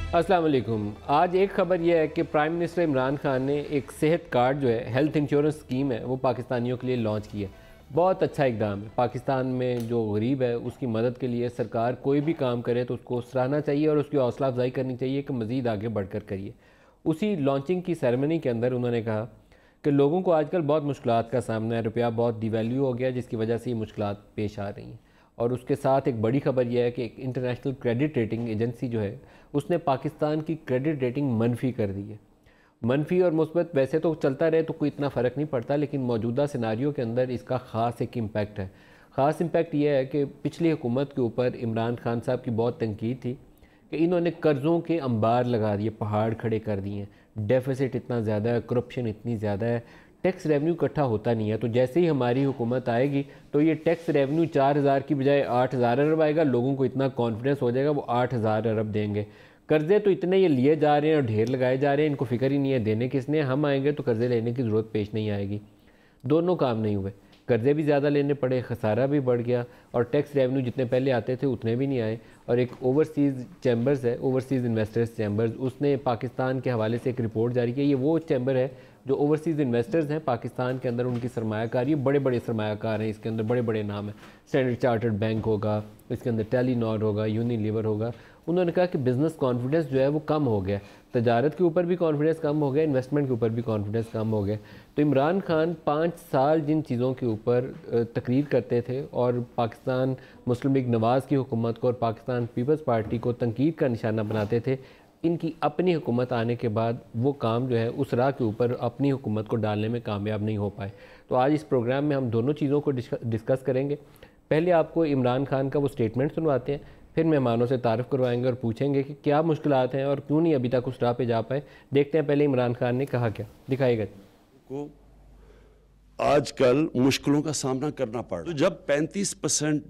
अस्सलाम वालेकुम। आज एक ख़बर यह है कि प्राइम मिनिस्टर इमरान खान ने एक सेहत कार्ड जो है, हेल्थ इंश्योरेंस स्कीम है, वो पाकिस्तानियों के लिए लॉन्च की है। बहुत अच्छा इकदाम है। पाकिस्तान में जो गरीब है उसकी मदद के लिए सरकार कोई भी काम करे तो उसको सराहना चाहिए और उसकी हौसला अफजाई करनी चाहिए कि मज़ीद आगे बढ़कर करिए। उसी लॉन्चिंग की सेरेमनी के अंदर उन्होंने कहा कि लोगों को आजकल बहुत मुश्किलात का सामना है, रुपया बहुत डिवैल्यू हो गया जिसकी वजह से ये मुश्किलात पेश आ रही हैं। और उसके साथ एक बड़ी खबर यह है कि एक इंटरनेशनल क्रेडिट रेटिंग एजेंसी जो है उसने पाकिस्तान की क्रेडिट रेटिंग मनफी कर दी है। मनफी और मुस्बत वैसे तो चलता रहे तो कोई इतना फ़र्क नहीं पड़ता, लेकिन मौजूदा सिनारियों के अंदर इसका ख़ास एक इम्पैक्ट है। ख़ास इम्पैक्ट यह है कि पिछली हुकूमत के ऊपर इमरान खान साहब की बहुत तनकीद थी कि इन्होंने कर्ज़ों के अंबार लगा दिए, पहाड़ खड़े कर दिए हैं, डेफिसिट इतना ज़्यादा है, करप्शन इतनी ज़्यादा है, टैक्स रेवेन्यू इकट्ठा होता नहीं है। तो जैसे ही हमारी हुकूमत आएगी तो ये टैक्स रेवेन्यू 4000 की बजाय 8000 अरब आएगा। लोगों को इतना कॉन्फिडेंस हो जाएगा वो 8000 अरब देंगे। कर्ज़े तो इतने ये लिए जा रहे हैं और ढेर लगाए जा रहे हैं, इनको फ़िक्र ही नहीं है देने किसने। हम आएंगे तो कर्ज़े लेने की ज़रूरत पेश नहीं आएगी। दोनों काम नहीं हुए, कर्ज़े भी ज़्यादा लेने पड़े, खसारा भी बढ़ गया और टैक्स रेवेन्यू जितने पहले आते थे उतने भी नहीं आए। और एक ओवरसीज़ चैम्बर्स है, ओवरसीज़ इन्वेस्टर्स चैम्बर्स, उसने पाकिस्तान के हवाले से एक रिपोर्ट जारी की। ये वो चैम्बर है जो ओवरसीज़ इन्वेस्टर्स हैं पाकिस्तान के अंदर, उनकी सरमायाकारी, बड़े बड़े सरमायाकार हैं, इसके अंदर बड़े बड़े नाम हैं। स्टैंडर्ड चार्टर्ड बैंक होगा, इसके अंदर टेलीनॉर होगा, यूनिलीवर होगा। उन्होंने कहा कि बिज़नेस कॉन्फिडेंस जो है वो कम हो गया, तजारत के ऊपर भी कॉन्फिडेंस कम हो गया, इन्वेस्टमेंट के ऊपर भी कॉन्फिडेंस कम हो गया। तो इमरान खान 5 साल जिन चीज़ों के ऊपर तकरीर करते थे और पाकिस्तान मुस्लिम लीग नवाज़ की हुकूमत को और पाकिस्तान पीपल्स पार्टी को तनकीद का निशाना बनाते थे, इनकी अपनी हुकूमत आने के बाद वो काम जो है उस राह के ऊपर अपनी हुकूमत को डालने में कामयाब नहीं हो पाए। तो आज इस प्रोग्राम में हम दोनों चीज़ों को डिस्कस करेंगे। पहले आपको इमरान खान का वो स्टेटमेंट सुनवाते हैं, फिर मेहमानों से तारीफ़ करवाएंगे और पूछेंगे कि क्या मुश्किलात हैं और क्यों नहीं अभी तक उस राह पे जा पाए। देखते हैं पहले इमरान खान ने कहा क्या, दिखाएगा। को आजकल मुश्किलों का सामना करना पड़ रहा है। तो जब 35%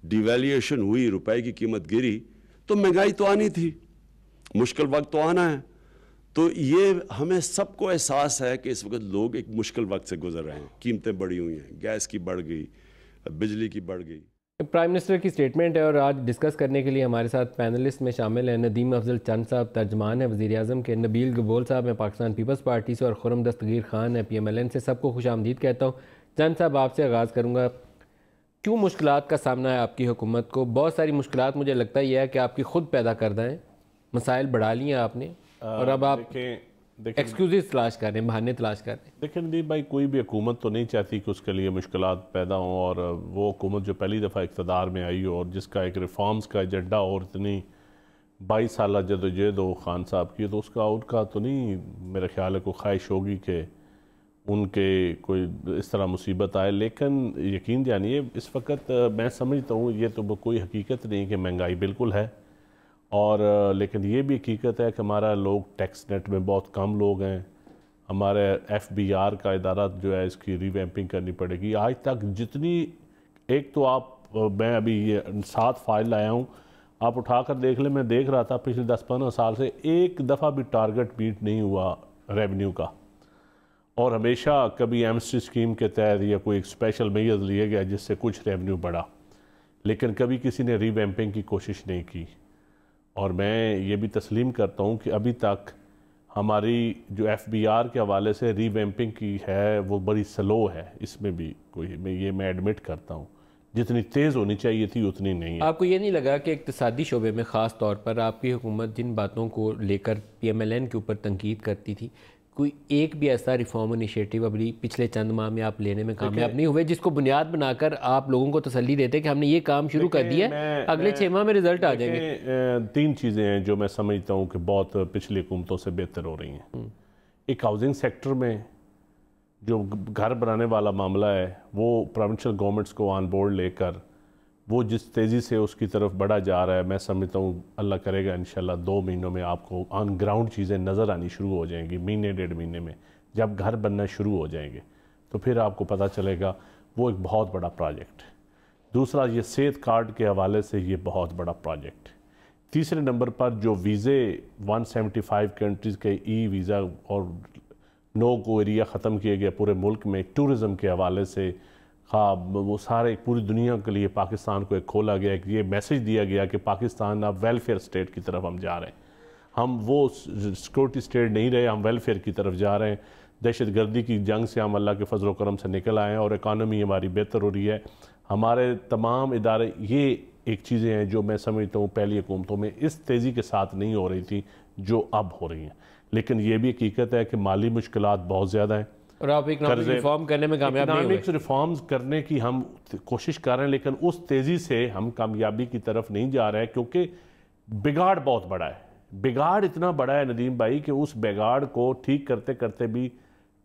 डिवैल्यूएशन हुई, रुपए की कीमत गिरी, तो महंगाई तो आनी थी, मुश्किल वक्त तो आना है। तो ये हमें सबको एहसास है कि इस वक्त लोग एक मुश्किल वक्त से गुजर रहे हैं। कीमतें बढ़ी हुई हैं, गैस की बढ़ गई, बिजली की बढ़ गई। प्राइम मिनिस्टर की स्टेटमेंट है और आज डिस्कस करने के लिए हमारे साथ पैनलिस्ट में शामिल हैं नदीम अफजल चंद साहब, तर्जमान है वज़ीर आज़म के, नबील गबोल साहब हैं पाकिस्तान पीपल्स पार्टी से, और खुरम दस्तगीर खान है PMLN से। सबको खुश आमदीद कहता हूँ। चंद साहब, आपसे आगाज़ करूँगा। क्यों मुश्किलात का सामना है आपकी हुकूमत को? बहुत सारी मुश्किलात मुझे लगता ही है कि आपकी खुद पैदा करदा है, मसाइल बढ़ा लिए हैं आपने और अब आप एक्सक्यूज़ तलाश कर रहे हैं, बहाने तलाश कर रहे हैं। देखिए नदीम भाई, कोई भी हुकूमत तो नहीं चाहती कि उसके लिए मुश्किलात पैदा हों, और वो हुकूमत जो पहली दफ़ा इक़्तिदार में आई हो और जिसका एक रिफॉर्म्स का एजेंडा और इतनी 22 साल जदोजहद हो खान साहब की, तो उनका तो नहीं मेरा ख्याल है कोई ख्वाहिश होगी कि उनके कोई इस तरह मुसीबत आए। लेकिन यकीन जानिए इस वक्त मैं समझता हूँ ये तो कोई हकीकत नहीं कि महंगाई बिल्कुल है, और लेकिन ये भी हकीकत है कि हमारा लोग टैक्स नेट में बहुत कम लोग हैं। हमारे FBR का इदारा जो है इसकी रिवैम्पिंग करनी पड़ेगी। आज तक जितनी, एक तो आप मैं अभी ये 7 फाइल लाया हूँ, आप उठा कर देख लें। मैं देख रहा था पिछले 10-15 साल से एक दफ़ा भी टारगेट मीट नहीं हुआ रेवेन्यू का, और हमेशा कभी एमएसटी स्कीम के तहत या कोई स्पेशल मेजर्स लिए गया जिससे कुछ रेवेन्यू बढ़ा, लेकिन कभी किसी ने रिवैम्पिंग की कोशिश नहीं की। और मैं ये भी तस्लीम करता हूँ कि अभी तक हमारी जो FBR के हवाले से रिवैम्पिंग की है वो बड़ी स्लो है। इसमें भी मैं एडमिट करता हूँ, जितनी तेज़ होनी चाहिए थी उतनी नहीं है। आपको ये नहीं लगा कि इक़्तिसादी शोबे में ख़ास तौर पर आपकी हुकूमत जिन बातों को लेकर PMLN के ऊपर तनकीद करती थी, कोई एक भी ऐसा रिफॉर्म इनिशिएटिव अभी पिछले चंद माह में आप लेने में कामयाब नहीं हुए जिसको बुनियाद बनाकर आप लोगों को तसल्ली देते कि हमने ये काम शुरू कर दिया है, अगले 6 माह में रिजल्ट आ जाएंगे? 3 चीज़ें हैं जो मैं समझता हूँ कि बहुत पिछली हुकूमतों से बेहतर हो रही हैं। एक हाउसिंग सेक्टर में जो घर बनाने वाला मामला है वो प्रोविंशियल गवर्नमेंट्स को ऑन बोर्ड लेकर वो जिस तेज़ी से उसकी तरफ बढ़ा जा रहा है, मैं समझता हूँ अल्लाह करेगा इंशाल्लाह 2 महीनों में आपको ऑन ग्राउंड चीज़ें नज़र आनी शुरू हो जाएंगी। महीने 1.5 महीने में जब घर बनना शुरू हो जाएंगे तो फिर आपको पता चलेगा वो एक बहुत बड़ा प्रोजेक्ट है। दूसरा, ये सेहत कार्ड के हवाले से ये बहुत बड़ा प्रोजेक्ट है। तीसरे नंबर पर जो वीज़े 175 कंट्रीज़ के वीज़ा और नो गो एरिया ख़त्म किए गए पूरे मुल्क में, टूरिज़म के हवाले से हाँ वो सारे पूरी दुनिया के लिए पाकिस्तान को एक खोला गया, ये मैसेज दिया गया कि पाकिस्तान अब वेलफेयर स्टेट की तरफ हम जा रहे हैं। हम वो सिक्योरिटी स्टेट नहीं रहे, हम वेलफेयर की तरफ जा रहे हैं। दहशत गर्दी की जंग से हम अल्लाह के फजल करम से निकल आए हैं और इकानमी हमारी बेहतर हो रही है। हमारे तमाम इदारे, ये एक चीज़ें हैं जो मैं समझता हूँ पहली हुकूमतों में इस तेज़ी के साथ नहीं हो रही थी जो अब हो रही हैं। लेकिन ये भी हकीकत है कि माली मुश्किलात बहुत ज़्यादा हैं और आप इकोनॉमिक रिफॉर्म करने में कामयाब नहीं हुए। इकोनॉमिक्स रिफॉर्म्स करने की हम कोशिश कर रहे हैं, लेकिन उस तेज़ी से हम कामयाबी की तरफ नहीं जा रहे हैं क्योंकि बिगाड़ बहुत बड़ा है। बिगाड़ इतना बड़ा है नदीम भाई कि उस बिगाड़ को ठीक करते करते भी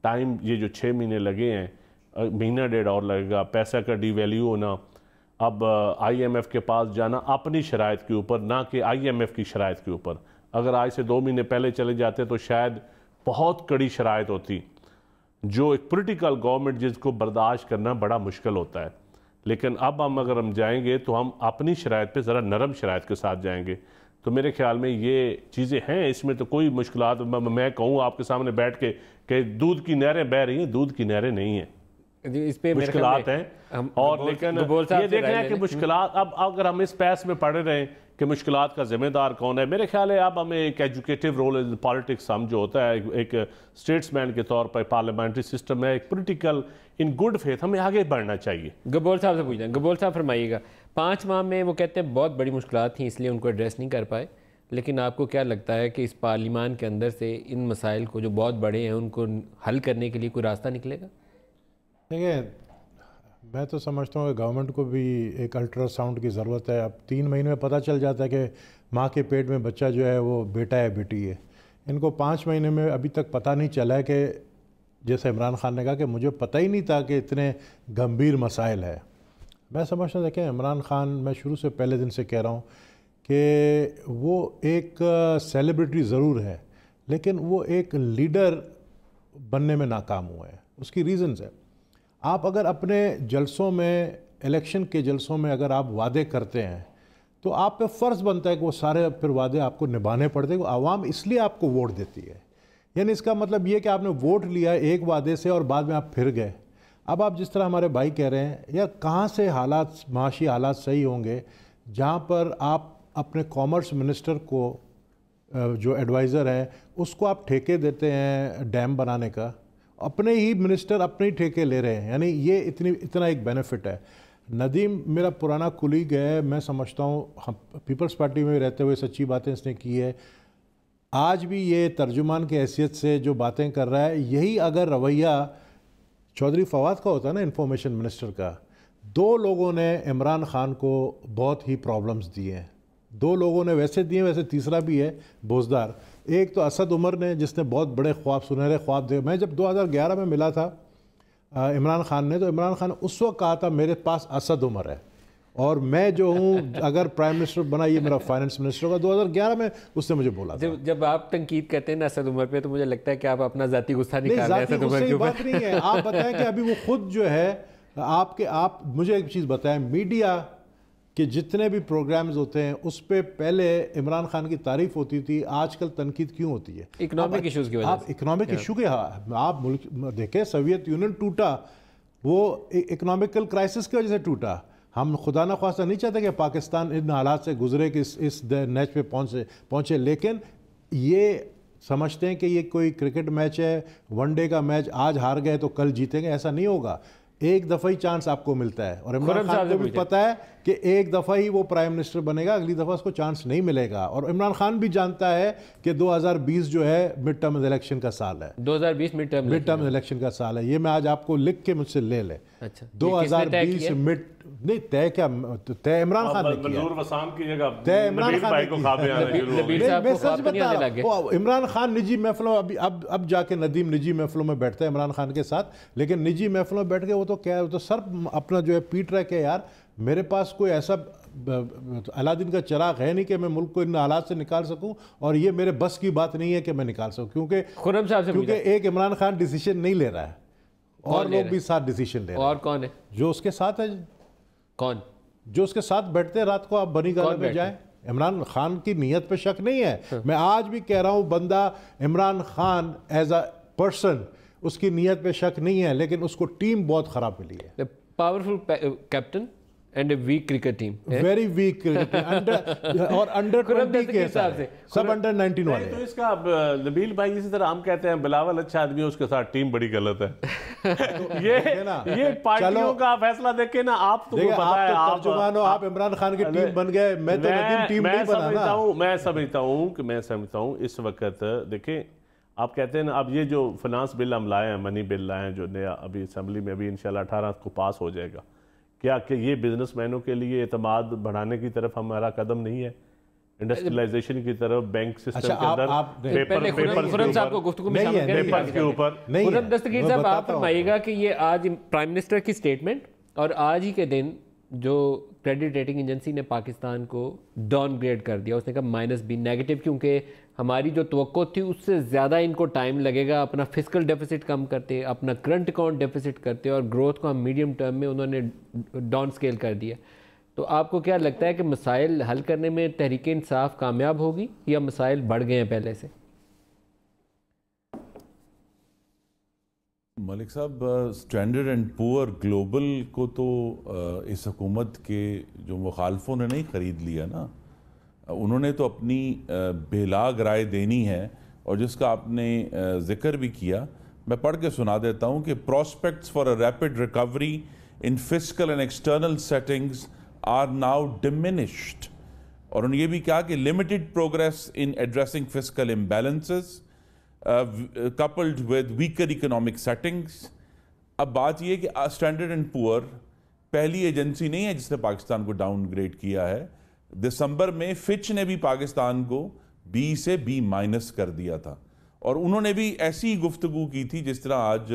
टाइम, ये जो 6 महीने लगे हैं, महीना डेढ़ और लगेगा। पैसा का डिवैल्यू होना, अब IMF के पास जाना अपनी शराइत के ऊपर, ना कि IMF की शराइत के ऊपर। अगर आज से 2 महीने पहले चले जाते तो शायद बहुत कड़ी शराइत होती, जो एक पॉलिटिकल गवर्नमेंट जिसको बर्दाश्त करना बड़ा मुश्किल होता है। लेकिन अब अगर हम जाएंगे तो हम अपनी शराइत पे ज़रा नरम शराइत के साथ जाएंगे। तो मेरे ख्याल में ये चीज़ें हैं, इसमें तो कोई मुश्किलात मैं कहूँ आपके सामने बैठ के कि दूध की नहरें बह रही हैं, दूध की नहरें नहीं हैं, इस पे मुश्किलात हैं। और लेकिन ये देखना है कि मुश्किलात, अब अगर हम इस पैस में पड़े रहें कि मुश्किलात का जिम्मेदार कौन है, मेरे ख्याल है अब हमें एक एजुकेटिव रोल इन पॉलिटिक्स हम जो होता है एक स्टेट्समैन के तौर पर, पार्लियामेंट्री सिस्टम है, एक पॉलिटिकल इन गुड फेथ हमें आगे बढ़ना चाहिए। गब्बोर साहब से पूछना, गब्बोर साहब फरमाइएगा, 5 माह में वो कहते हैं बहुत बड़ी मुश्किलात थी इसलिए उनको एड्रेस नहीं कर पाए, लेकिन आपको क्या लगता है कि इस पार्लियामान के अंदर से इन मसाइल को जो बहुत बड़े हैं उनको हल करने के लिए कोई रास्ता निकलेगा? देखिए, मैं तो समझता हूँ कि गवर्नमेंट को भी एक अल्ट्रासाउंड की ज़रूरत है। अब 3 महीने में पता चल जाता है कि माँ के पेट में बच्चा जो है वो बेटा है बेटी है। इनको 5 महीने में अभी तक पता नहीं चला है कि, जैसे इमरान खान ने कहा कि मुझे पता ही नहीं था कि इतने गंभीर मसाइल है। मैं समझता हूँ, देखें इमरान खान, मैं शुरू से पहले दिन से कह रहा हूँ कि वो एक सेलिब्रिटी ज़रूर है, लेकिन वो एक लीडर बनने में नाकाम हुआ है। उसकी रीज़न्स है। आप अगर अपने जलसों में, इलेक्शन के जलसों में अगर आप वादे करते हैं तो आप पे फ़र्ज़ बनता है कि वो सारे फिर वादे आपको निभाने पड़ते हैं। आवाम इसलिए आपको वोट देती है। यानी इसका मतलब ये कि आपने वोट लिया एक वादे से और बाद में आप फिर गए। अब आप जिस तरह हमारे भाई कह रहे हैं, यार कहाँ से हालात, माशी हालात सही होंगे जहाँ पर आप अपने कॉमर्स मिनिस्टर को, जो एडवाइज़र है, उसको आप ठेके देते हैं डैम बनाने का, अपने ही मिनिस्टर अपने ही ठेके ले रहे हैं। यानी ये इतना एक बेनिफिट है। नदीम मेरा पुराना कुलीग है, मैं समझता हूँ हम पीपल्स पार्टी में रहते हुए सच्ची बातें इसने की है। आज भी ये तर्जुमान की हैसियत से जो बातें कर रहा है, यही अगर रवैया चौधरी फवाद का होता है ना, इंफॉर्मेशन मिनिस्टर का, 2 लोगों ने इमरान खान को बहुत ही प्रॉब्लम्स दिए हैं। 2 लोगों ने वैसे दिए, वैसे तीसरा भी है बोझदार। एक तो असद उमर ने, जिसने बहुत बड़े ख्वाब, सुनहरे ख्वाब दिए। मैं जब 2011 में मिला था इमरान खान ने, तो इमरान खान उस वक्त कहा था मेरे पास असद उमर है और मैं जो हूँ अगर प्राइम मिनिस्टर बना, ये मेरा फाइनेंस मिनिस्टर होगा। 2011 में उसने मुझे बोला था। जब आप तंकीद करते हैं ना असद उमर पे, तो मुझे लगता है कि आप अपना जाती गुस्सा निकाल रहे हैं असद उमर के ऊपर। बात नहीं है। आप बताएं कि अभी वो खुद जो है आप मुझे एक चीज़ बताएं, मीडिया के जितने भी प्रोग्राम्स होते हैं उस पर पहले इमरान खान की तारीफ होती थी, आजकल तनकीद क्यों होती है? इकोनॉमिक इशूज़ की वजह से। आप इकोनॉमिक इशू के, आप मुल्क देखें, सोवियत यूनियन टूटा, वो इकोनॉमिकल क्राइसिस की वजह से टूटा। हम खुदा न ख्वास्ता नहीं चाहते कि पाकिस्तान इन हालात से गुजरे कि इस नैच पे पहुँचे, लेकिन ये समझते हैं कि ये कोई क्रिकेट मैच है, वनडे का मैच, आज हार गए तो कल जीतेंगे, ऐसा नहीं होगा। एक दफ़ा ही चांस आपको मिलता है और इमरान खान को भी पता है कि एक दफ़ा ही वो प्राइम मिनिस्टर बनेगा, अगली दफ़ा उसको चांस नहीं मिलेगा। और इमरान खान भी जानता है कि 2020 जो है मिड टर्म इलेक्शन का साल है। 2020 मिड टर्म इलेक्शन का साल है। ये मैं आज आपको लिख के मुझसे ले ले। अच्छा, 2020 मिड नहीं, तय क्या तय इमरान खान ने किया, तय इमरान खान को सच बता रहा हूं। इमरान खान निजी महफिलों, अभी अब जाके नदीम निजी महफिलों में बैठता है इमरान खान के साथ, लेकिन निजी महफिलों में बैठ के वो तो क्या है, वो तो सर अपना जो है पीट रहा है कि यार मेरे पास कोई ऐसा अलादीन का चिराग है नहीं कि मैं मुल्क को इन हालात से निकाल सकूं, और ये मेरे बस की बात नहीं है कि मैं निकाल सकूं, क्योंकि एक इमरान खान डिसीजन नहीं ले रहा है और लोग भी साथ डिसीजन ले रहे हैं। और कौन है जो उसके साथ है? कौन जो उसके साथ बैठते हैं रात को? आप बनी गाला में जाए, इमरान खान की नीयत पे शक नहीं है। मैं आज भी कह रहा हूं, बंदा Imran Khan as a person, उसकी नीयत पे शक नहीं है, लेकिन उसको टीम बहुत खराब मिली है। Powerful captain and a weak cricket team, very weak और अंडर 20 के हिसाब से सब अंडर 19 वाले। तो इसका नबील भाई जिस तरह हम कहते हैं बिलावल अच्छा आदमी है, उसके साथ टीम बड़ी गलत है। ये पार्टियों का फैसला देखे ना, आप तो पता है आप तर्जुमान हो, आप इमरान खान की टीम बन गए, मैं तो नदीम टीम नहीं बना ना। मैं समझता हूँ इस वक्त देखें, आप कहते हैं ना, अब ये जो फाइनेंस बिल हम लाए हैं, मनी बिल लाए हैं जो नया अभी असेंबली में अभी इंशाल्लाह 18 को पास हो जाएगा, क्या कि ये बिजनेसमैनों के लिए एतमाद बढ़ाने की तरफ हमारा कदम नहीं है, इंडस्ट्रियलाइजेशन की तरफ, बैंक सिस्टम के अंदर खुर्रम साहब को गुफ्तगू में शामिल पेपर्स के ऊपर। खुर्रम दस्तगीर साहब, आप फरमाइएगा कि ये आज प्राइम मिनिस्टर की स्टेटमेंट और आज ही के दिन जो क्रेडिट रेटिंग एजेंसी ने पाकिस्तान को डाउनग्रेड कर दिया, उसने कहा -B नेगेटिव, क्योंकि हमारी जो तवक्को थी उससे ज़्यादा इनको टाइम लगेगा अपना फिस्कल डेफिसिट कम करते, अपना करंट अकाउंट डेफिसिट करते, और ग्रोथ को हम मीडियम टर्म में उन्होंने डाउन स्केल कर दिया। तो आपको क्या लगता है कि मसाइल हल करने में तहरीक इंसाफ कामयाब होगी या मसाइल बढ़ गए हैं पहले से? मलिक साहब, स्टैंडर्ड एंड पुअर ग्लोबल को तो इस हुकूमत के जो मुखालफों ने नहीं ख़रीद लिया ना, उन्होंने तो अपनी बेलाग राय देनी है, और जिसका आपने जिक्र भी किया, मैं पढ़ के सुना देता हूँ कि prospects for a rapid recovery in fiscal and external settings are now diminished. और उन्होंने ये भी कहा कि limited progress in addressing fiscal imbalances coupled with weaker economic settings। अब बात यह कि स्टैंडर्ड एंड पुअर पहली एजेंसी नहीं है जिसने पाकिस्तान को डाउनग्रेड किया है। दिसंबर में फिच ने भी पाकिस्तान को B से B- कर दिया था, और उन्होंने भी ऐसी गुफ्तगू की थी जिस तरह आज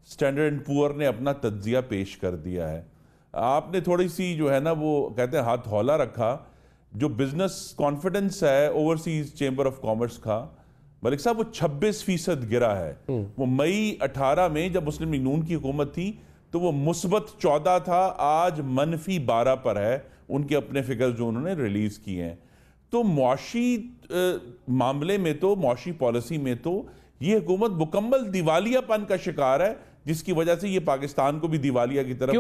स्टैंडर्ड एंड पुअर ने अपना तज्जिया पेश कर दिया है। आपने थोड़ी सी जो है ना, वो कहते हैं हाथ हौला रखा। जो बिजनेस कॉन्फिडेंस है ओवरसीज चेंबर ऑफ कॉमर्स का, मलिक साहब, वो 26% गिरा है। वो मई 18 में जब मुस्लिम लीग नून की हुकूमत थी तो वो मुस्बत 14 था, आज -12 पर है। उनके अपने फिगर्स जो उन्होंने रिलीज किए हैं। तो मुआशी मामले में तो, मुआशी पॉलिसी में तो ये हुकूमत मुकम्मल दिवालियापन का शिकार है, जिसकी वजह से ये पाकिस्तान को भी दिवालिया की तरफ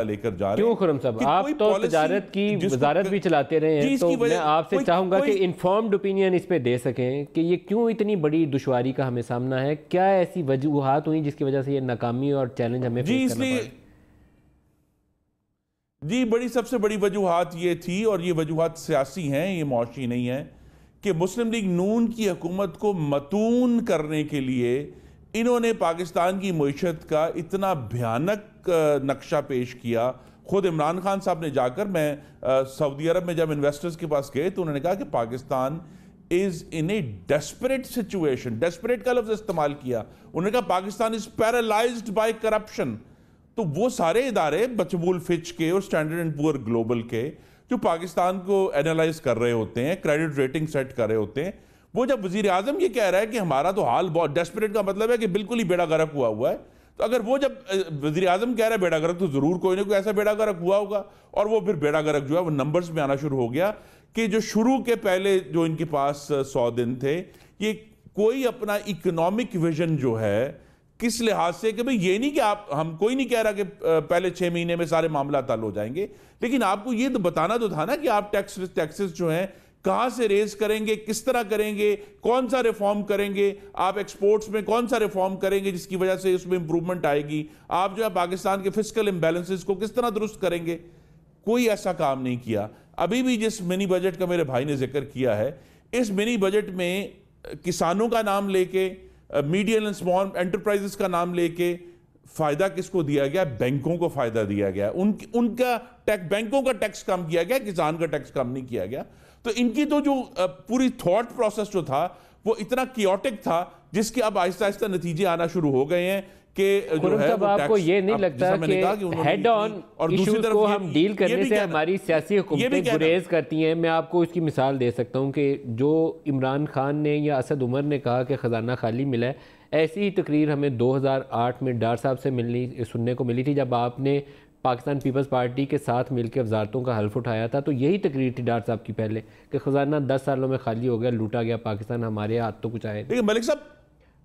लेकर जा रहे हैं। क्यों खुर्रम साहब, आप तो तजारत की वजारत भी चलाते रहे हैं, तो मैं आपसे चाहूंगा कि इन्फॉर्म्ड ओपिनियन इस पे दे सकें कि ये क्यों इतनी बड़ी दुश्वारी का हमें सामना है, क्या ऐसी वजूहात हुई जिसकी वजह से ये नाकामी और चैलेंज हमें फेस करना पड़ा? जी, सबसे बड़ी वजूहात ये थी, और ये वजूहात सियासी हैं, ये मुआशी नहीं है, कि मुस्लिम लीग नून की हुकूमत को मतून करने के लिए इन्होंने पाकिस्तान की मईशत का इतना भयानक नक्शा पेश किया। खुद इमरान खान साहब ने जाकर, मैं सऊदी अरब में जब इन्वेस्टर्स के पास गए तो उन्होंने कहा कि Pakistan is in a desperate situation, desperate का लफ्ज इस्तेमाल किया। उन्होंने कहा Pakistan is paralysed by corruption. तो वो सारे इदारे, बचबूल फिच के और स्टैंडर्ड एंड पुअर ग्लोबल के, जो पाकिस्तान को एनालाइज कर रहे होते हैं, क्रेडिट रेटिंग सेट कर रहे होते हैं, वो जब वजीर आजम ये कह रहा है कि हमारा तो हाल बहुत डेस्परेट, का मतलब है कि बिल्कुल ही बेड़ा गर्क हुआ है। तो अगर वो जब वजीर आजम कह रहा है बेड़ा गर्क, तो जरूर कोई ना कोई ऐसा बेड़ा गर्क हुआ होगा। और वो फिर बेड़ा गर्क जो है वो नंबर्स में आना शुरू हो गया कि जो शुरू के पहले जो इनके पास 100 दिन थे, ये कोई अपना इकोनॉमिक विजन जो है किस लिहाज से, कि भाई ये नहीं कि आप, हम कोई नहीं कह रहा कि पहले 6 महीने में सारे मामला हल हो जाएंगे, लेकिन आपको ये तो बताना तो था ना कि आप टैक्सेस जो हैं कहां से रेज करेंगे, किस तरह करेंगे, कौन सा रिफॉर्म करेंगे, आप एक्सपोर्ट्स में कौन सा रिफॉर्म करेंगे जिसकी वजह से उसमें इंप्रूवमेंट आएगी, आप जो है पाकिस्तान के फिस्कल इम्बैलेंसेस को किस तरह दुरुस्त करेंगे। कोई ऐसा काम नहीं किया। अभी भी जिस मिनी बजट का मेरे भाई ने जिक्र किया है, इस मिनी बजट में किसानों का नाम लेके, मीडियम एंड स्मॉल एंटरप्राइजेस का नाम लेके फायदा किसको दिया गया? बैंकों को फायदा दिया गया। उनका टैक्स, बैंकों का टैक्स कम किया गया, किसान का टैक्स कम नहीं किया गया। तो इनकी तो जो पूरी थॉट प्रोसेस जो था वो इतना कियोटिक था, जिसके अब आहिस्ता आहिस्ता नतीजे आना शुरू हो गए हैं कि जो है वो आपको ये नहीं लगता कि हेड ऑन इश्यूज को हम डील करने से हमारी सियासी हुकूमतें गुरेज करती हैं? मैं आपको इसकी मिसाल दे सकता हूं कि जो इमरान खान ने या असद उमर ने कहा कि ख़जाना खाली मिला है, ऐसी ही तकरीर हमें 2008 में डार साहब से सुनने को मिली थी, जब आपने पाकिस्तान पीपल्स पार्टी के साथ मिलकर वजारतों का हल्फ उठाया था। तो यही तकरीर थी डार साहब की पहले कि ख़जाना 10 सालों में खाली हो गया, लूटा गया पाकिस्तान, हमारे हाथ तो कुछ आए। देखिए मलिक साहब,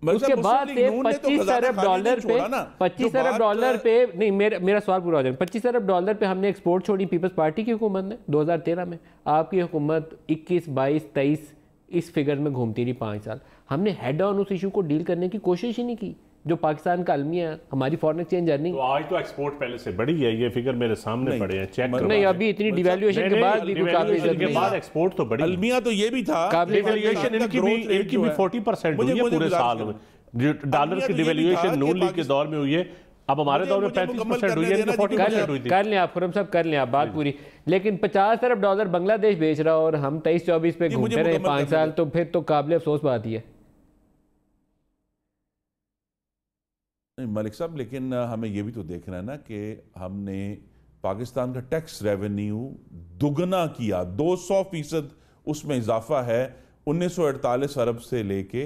उसके बाद से 25 अरब डॉलर पे 25 अरब डॉलर पे नहीं, मेरा सवाल पूरा हो जाए। 25 अरब डॉलर पे हमने एक्सपोर्ट छोड़ी पीपल्स पार्टी की हुकूमत ने 2013 में। आपकी हुकूमत 21, 22, 23 इस फिगर में घूमती रही 5 साल। हमने हेड ऑन उस इशू को डील करने की कोशिश ही नहीं की जो पाकिस्तान का अलमिया है, हमारी फॉरेन एक्सचेंज अर्निंग। तो आज तो एक्सपोर्ट पहले से बढ़ी है, ये फिगर मेरे सामने पड़े हैं, चेक करो। नहीं, अभी इतनी डिवैल्यूएशन के बाद भी डिवैल्यूएशन के बाद एक्सपोर्ट तो बढ़ी। अलमिया तो ये भी था, डिवैल्यूएशन इनकी भी 40% हुई है पूरे साल में। डॉलर की डिवैल्यूएशन नून लीग के दौर में हुई है, अब हमारे दौर में 35% हुई है, 40% हुई थी। कर लें आप खुरम साहब, कर लें आप बात पूरी। लेकिन 50 अरब डॉलर बांग्लादेश बेच रहा और हम 23-24 पे घूमते रहे 5 साल, तो फिर तो काबिल अफसोस बात ही है। मलिक साहब, लेकिन हमें यह भी तो देखना है ना कि हमने पाकिस्तान का टैक्स रेवेन्यू दुगना किया, 200% उसमें इजाफा है। 1948 अरब से लेके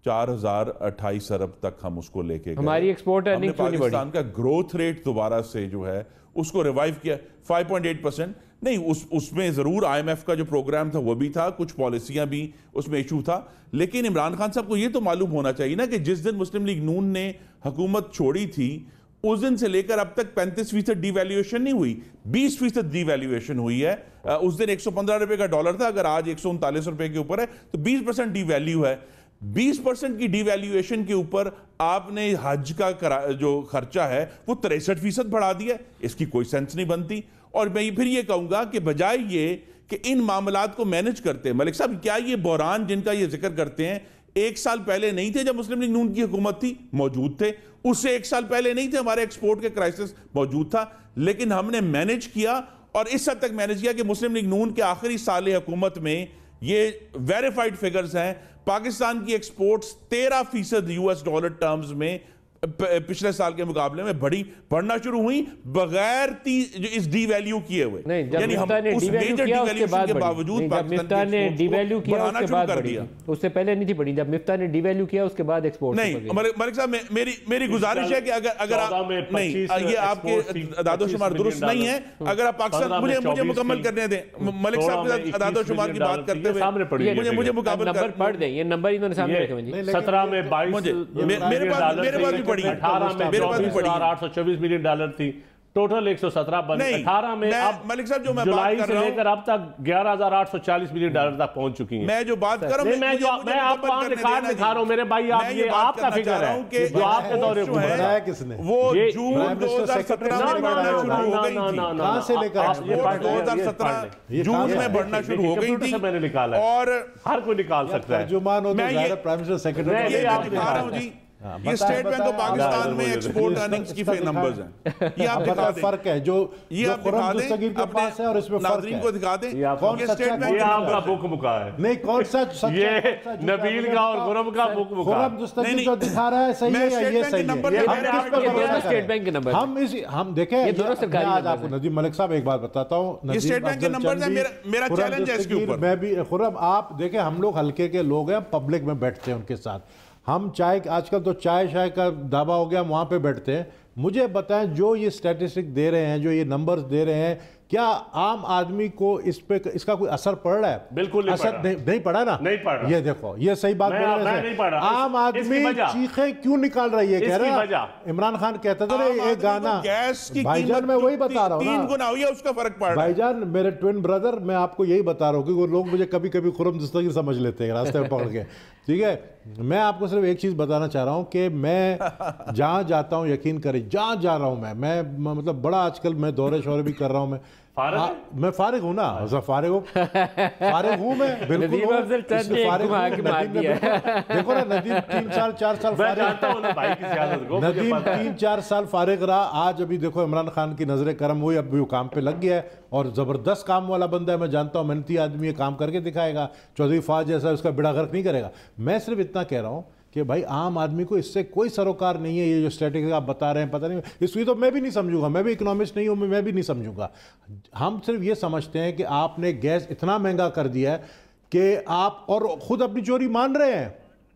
4028 अरब तक हम उसको लेके गए। हमारी एक्सपोर्ट अर्निंग क्यों नहीं बढ़ी? पाकिस्तान का ग्रोथ रेट दोबारा से जो है उसको रिवाइव किया 5.8%। नहीं, उसमें जरूर IMF का जो प्रोग्राम था वो भी था, कुछ पॉलिसियां भी उसमें इशू था। लेकिन इमरान खान साहब को ये तो मालूम होना चाहिए ना कि जिस दिन मुस्लिम लीग नून ने हुकूमत छोड़ी थी उस दिन से लेकर अब तक 35% डिवैल्यूएशन नहीं हुई, 20% डिवैल्यूएशन हुई है। उस दिन 115 रुपए का डॉलर था, अगर आज 139 रुपए के ऊपर है तो 20% डिवैल्यू है। 20% की डिवैल्यूएशन के ऊपर आपने हज का जो खर्चा है वो 63% बढ़ा दिया। इसकी कोई सेंस नहीं बनती। और मैं फिर ये कहूंगा कि बजाय ये कि इन मामलात को मैनेज करते हैं, मलिक साहब क्या ये बहरान जिनका ये जिक्र करते हैं 1 साल पहले नहीं थे जब मुस्लिम लीग नून की हुकूमत थी? मौजूद थे। उससे 1 साल पहले नहीं थे, हमारे एक्सपोर्ट के क्राइसिस मौजूद था। लेकिन हमने मैनेज किया और इस हद तक मैनेज किया कि मुस्लिम लीग नून के आखिरी साल हुकूमत में ये वेरीफाइड फिगर्स हैं, पाकिस्तान की एक्सपोर्ट्स 13% US डॉलर टर्म्स में पिछले साल के मुकाबले में बढ़ना शुरू हुई बगैर इस डीवैल्यू किए हुए। यानी हम उस मेजर डिवैल्यूएशन के बावजूद पाकिस्तान ने डीवैल्यू किया उसके बाद बढ़ी, उससे पहले नहीं थी बढ़ी। जब मिफ्ता ने डीवैल्यू किया उसके बाद एक्सपोर्ट नहीं। मलिक साहब, मेरी गुजारिश है कि अगर आप नहीं, ये आपके अदादोशुमार दुरुस्त नहीं है। अगर आप पाकिस्तान, मुझे मुकम्मल करने दें मलिक साहब के अदादोशुमार की बात करते हुए मुझे मुकाबला नंबर पढ़ दें। ये नंबर इन्होंने सामने रखे हैं। 17 में 22 मेरे पास 18 में 24,824 मिलियन डॉलर थी, टोटल 117 बने। 18 में अब मलिक साहब जो मैं जुलाई से लेकर अब तक 11,840 मिलियन डॉलर तक पहुंच चुकी हैं। मैं जो बात कर रहा हूं, मैं आपको रिकॉर्ड दिखा रहा हूं मेरे भाई, आप ये आपका फिगर है जो आपके दौरे को बताया किसने? वो जून 2017 में बढ़ना शुरू हो गई थी। कहां से लेकर 2017 जून में बढ़ना शुरू हो गई थी। मैंने निकाला और हर कोई निकाल सकता है। तर्जुमान हो तो ज़ाहिर प्राइम मिनिस्टर सेक्रेटरी दिखा रहा हूं जी। ये स्टेट बैंक ऑफ पाकिस्तान में एक्सपोर्ट अर्निंग्स की नंबर्स हैं। ये आप दिखा दें, फर्क है जो ये आप दिखा दें के पास है और इसमें नाज़रीन को दिखा दें। कौन सा स्टेट बैंक आपका बुक मुका है? नहीं, कौन सा ये नबील का और खुरम का बुक मुका। खुरम दस्तगीर जो दिखा रहा है सही है या ये सही है? स्टेट बैंक के नंबर हम देखें, आज आपको नदीम मलिक साहब एक बात बताता हूँ, ये स्टेट बैंक के नंबर है। मेरा चैलेंज है इसके ऊपर। मैं भी खुरम, आप देखें हम लोग हल्के के लोग हैं, पब्लिक में बैठते हैं उनके साथ। हम चाय, आजकल तो चाय का दावा हो गया, वहाँ पे बैठते हैं। मुझे बताएं, जो ये स्टैटिस्टिक दे रहे हैं, जो ये नंबर्स दे रहे हैं, क्या आम आदमी को इसका कोई असर पड़ रहा है? बिल्कुल नहीं असर नहीं पड़ा ना। नहीं पड़ रहा। ये देखो, ये सही बात बोल रहे हैं। आम आदमी चीखें क्यों निकाल रही है? कह रहे हैं इमरान खान कहता था ना एक गाना, भाईजान मैं वही बता रहा हूँ 3 गुना हुई है, उसका फर्क पड़ रहा है। भाईजान मेरे ट्विन ब्रदर, मैं आपको यही बता रहा हूँ कि वो लोग मुझे कभी कभी खुरम दस्तगीर समझ लेते हैं रास्ते में पकड़ के। ठीक है, मैं आपको सिर्फ एक चीज़ बताना चाह रहा हूँ कि मैं जहाँ जाता हूँ, यकीन करें जहाँ जा रहा हूँ मैं मतलब बड़ा आजकल मैं दौरे शौरे भी 3 साल में मैं फारिग हूँ ना, फारिग हूँ मैं बिल्कुल। देखो ना, नदीम 3-4 साल नदीम 3-4 साल फारिग रहा। आज अभी देखो इमरान खान की नजर करम हुई, अब वो काम पे लग गया है और जबरदस्त काम वाला बंदा है। मैं जानता हूँ मेहनती आदमी है, काम करके दिखाएगा। चौधरी फाज जैसा उसका बेड़ा गर्क नहीं करेगा। मैं सिर्फ इतना कह रहा हूँ कि भाई आम आदमी को इससे कोई सरोकार नहीं है। ये जो स्ट्रेटेजी आप बता रहे हैं, पता नहीं, इसलिए तो मैं भी नहीं समझूंगा। मैं भी इकोनॉमिस्ट नहीं हूं, मैं भी नहीं समझूंगा। हम सिर्फ ये समझते हैं कि आपने गैस इतना महंगा कर दिया है कि आप और खुद अपनी चोरी मान रहे हैं।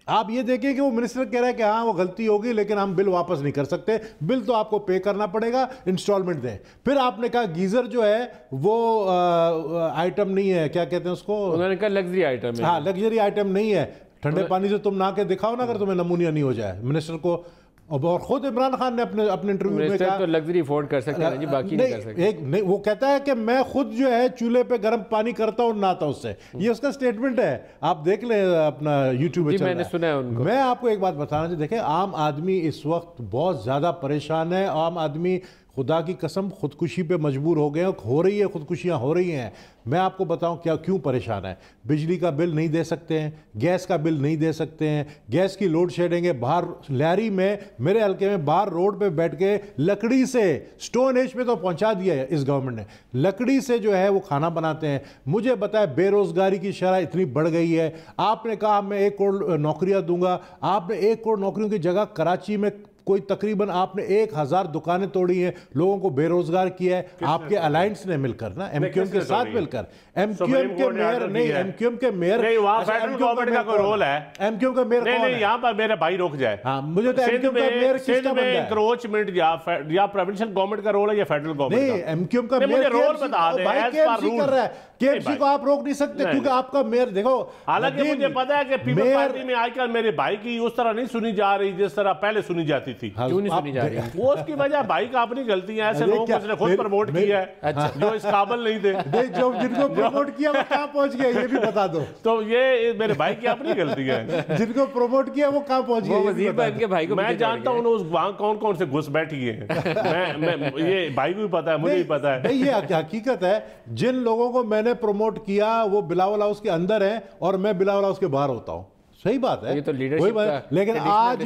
आप ये देखिए कि वो मिनिस्टर कह रहा है कि हाँ वो गलती होगी, लेकिन हम बिल वापस नहीं कर सकते। बिल तो आपको पे करना पड़ेगा, इंस्टॉलमेंट दें। फिर आपने कहा गीजर जो है वो आइटम नहीं है, क्या कहते हैं उसको, उन्होंने कहा लग्जरी आइटम है। हाँ, लग्जरी आइटम नहीं है। ठंडे पानी से तुम नहा के दिखाओ ना, अगर तुम्हें नमूनिया नहीं हो जाए मिनिस्टर को। और खुद इमरान खान ने अपने इंटरव्यू में कहा तो लग्जरी अफोर्ड कर सकते हैं जी, बाकी नहीं कर सकते। नहीं, वो कहता है कि मैं खुद जो है चूल्हे पे गर्म पानी करता हूँ, नहाता हूँ उससे। ये उसका स्टेटमेंट है, आप देख लें अपना यूट्यूब पे। मैंने सुना है उनको। मैं आपको एक बात बताना चाहिए, देखें आम आदमी इस वक्त बहुत ज्यादा परेशान है। आम आदमी खुदा की कसम खुदकुशी पे मजबूर हो गए, हो रही है, खुदकुशियां हो रही हैं। मैं आपको बताऊं क्यों परेशान है। बिजली का बिल नहीं दे सकते हैं, गैस का बिल नहीं दे सकते हैं, गैस की लोड शेडिंग है। बाहर लहरी में, मेरे हल्के में बाहर रोड पे बैठ के लकड़ी से, स्टोन एज पे तो पहुंचा दिया है इस गवर्नमेंट ने, लकड़ी से जो है वो खाना बनाते हैं। मुझे बताया बेरोजगारी की शरह इतनी बढ़ गई है। आपने कहा मैं 1 करोड़ नौकरियां दूंगा, आपने 1 करोड़ नौकरियों की जगह कराची में कोई तकरीबन आपने 1000 दुकानें तोड़ी हैं, लोगों को बेरोजगार किया है। आपके अलायंस ने मिलकर ना, एमक्यूएम के साथ मिलकर, एमक्यूएम के मेयर नहीं, एमक्यूएम के मेयर नहीं, वहां फेडरल गवर्नमेंट का कोई रोल है? एमक्यूएम का मेयर नहीं, यहाँ पर मेरा भाई रुक जाए। हाँ, मुझे तो एमक्यूएम का मेयर किसका बनता है? इंक्रोचमेंट या प्रोविंशियल गवर्नमेंट का रोल है या फेडरल गवर्नमेंट का? नहीं, एमक्यूएम का मेयर रोल बता दे। केएमसी कर रहा है, केएमसी को आप रोक नहीं सकते क्योंकि आपका मेयर, देखो हालांकि मुझे पता है कि पीपल्स पार्टी में आजकल मेरे भाई की उस तरह नहीं सुनी जा रही जिस तरह पहले सुनी जाती थी। क्यों नहीं सुनी जा रही? वो उसकी वजह भाई का अपनी गलती है, ऐसे लोगों को उसने खुद प्रमोट किया है जो इस काबिल नहीं थे। जो जिनको प्रमोट किया वो कहां पहुंच गए ये भी बता दो। तो ये मेरे भाई की अपनी गलती है। जिनको प्रमोट किया वो कहां पहुंच गए? वजीर के भाई को मैं जानता हूं उस वहां कौन कौन से घुस बैठी है। मैं ये भाई को भी पता है, मुझे भी पता है। ये हकीकत है, जिन लोगों को मैंने प्रमोट किया वो बिलावल हाउस के अंदर है और मैं बिलावल हाउस के बाहर होता हूं। सही बात है, ये तो लीडरशिप का लेकिन आज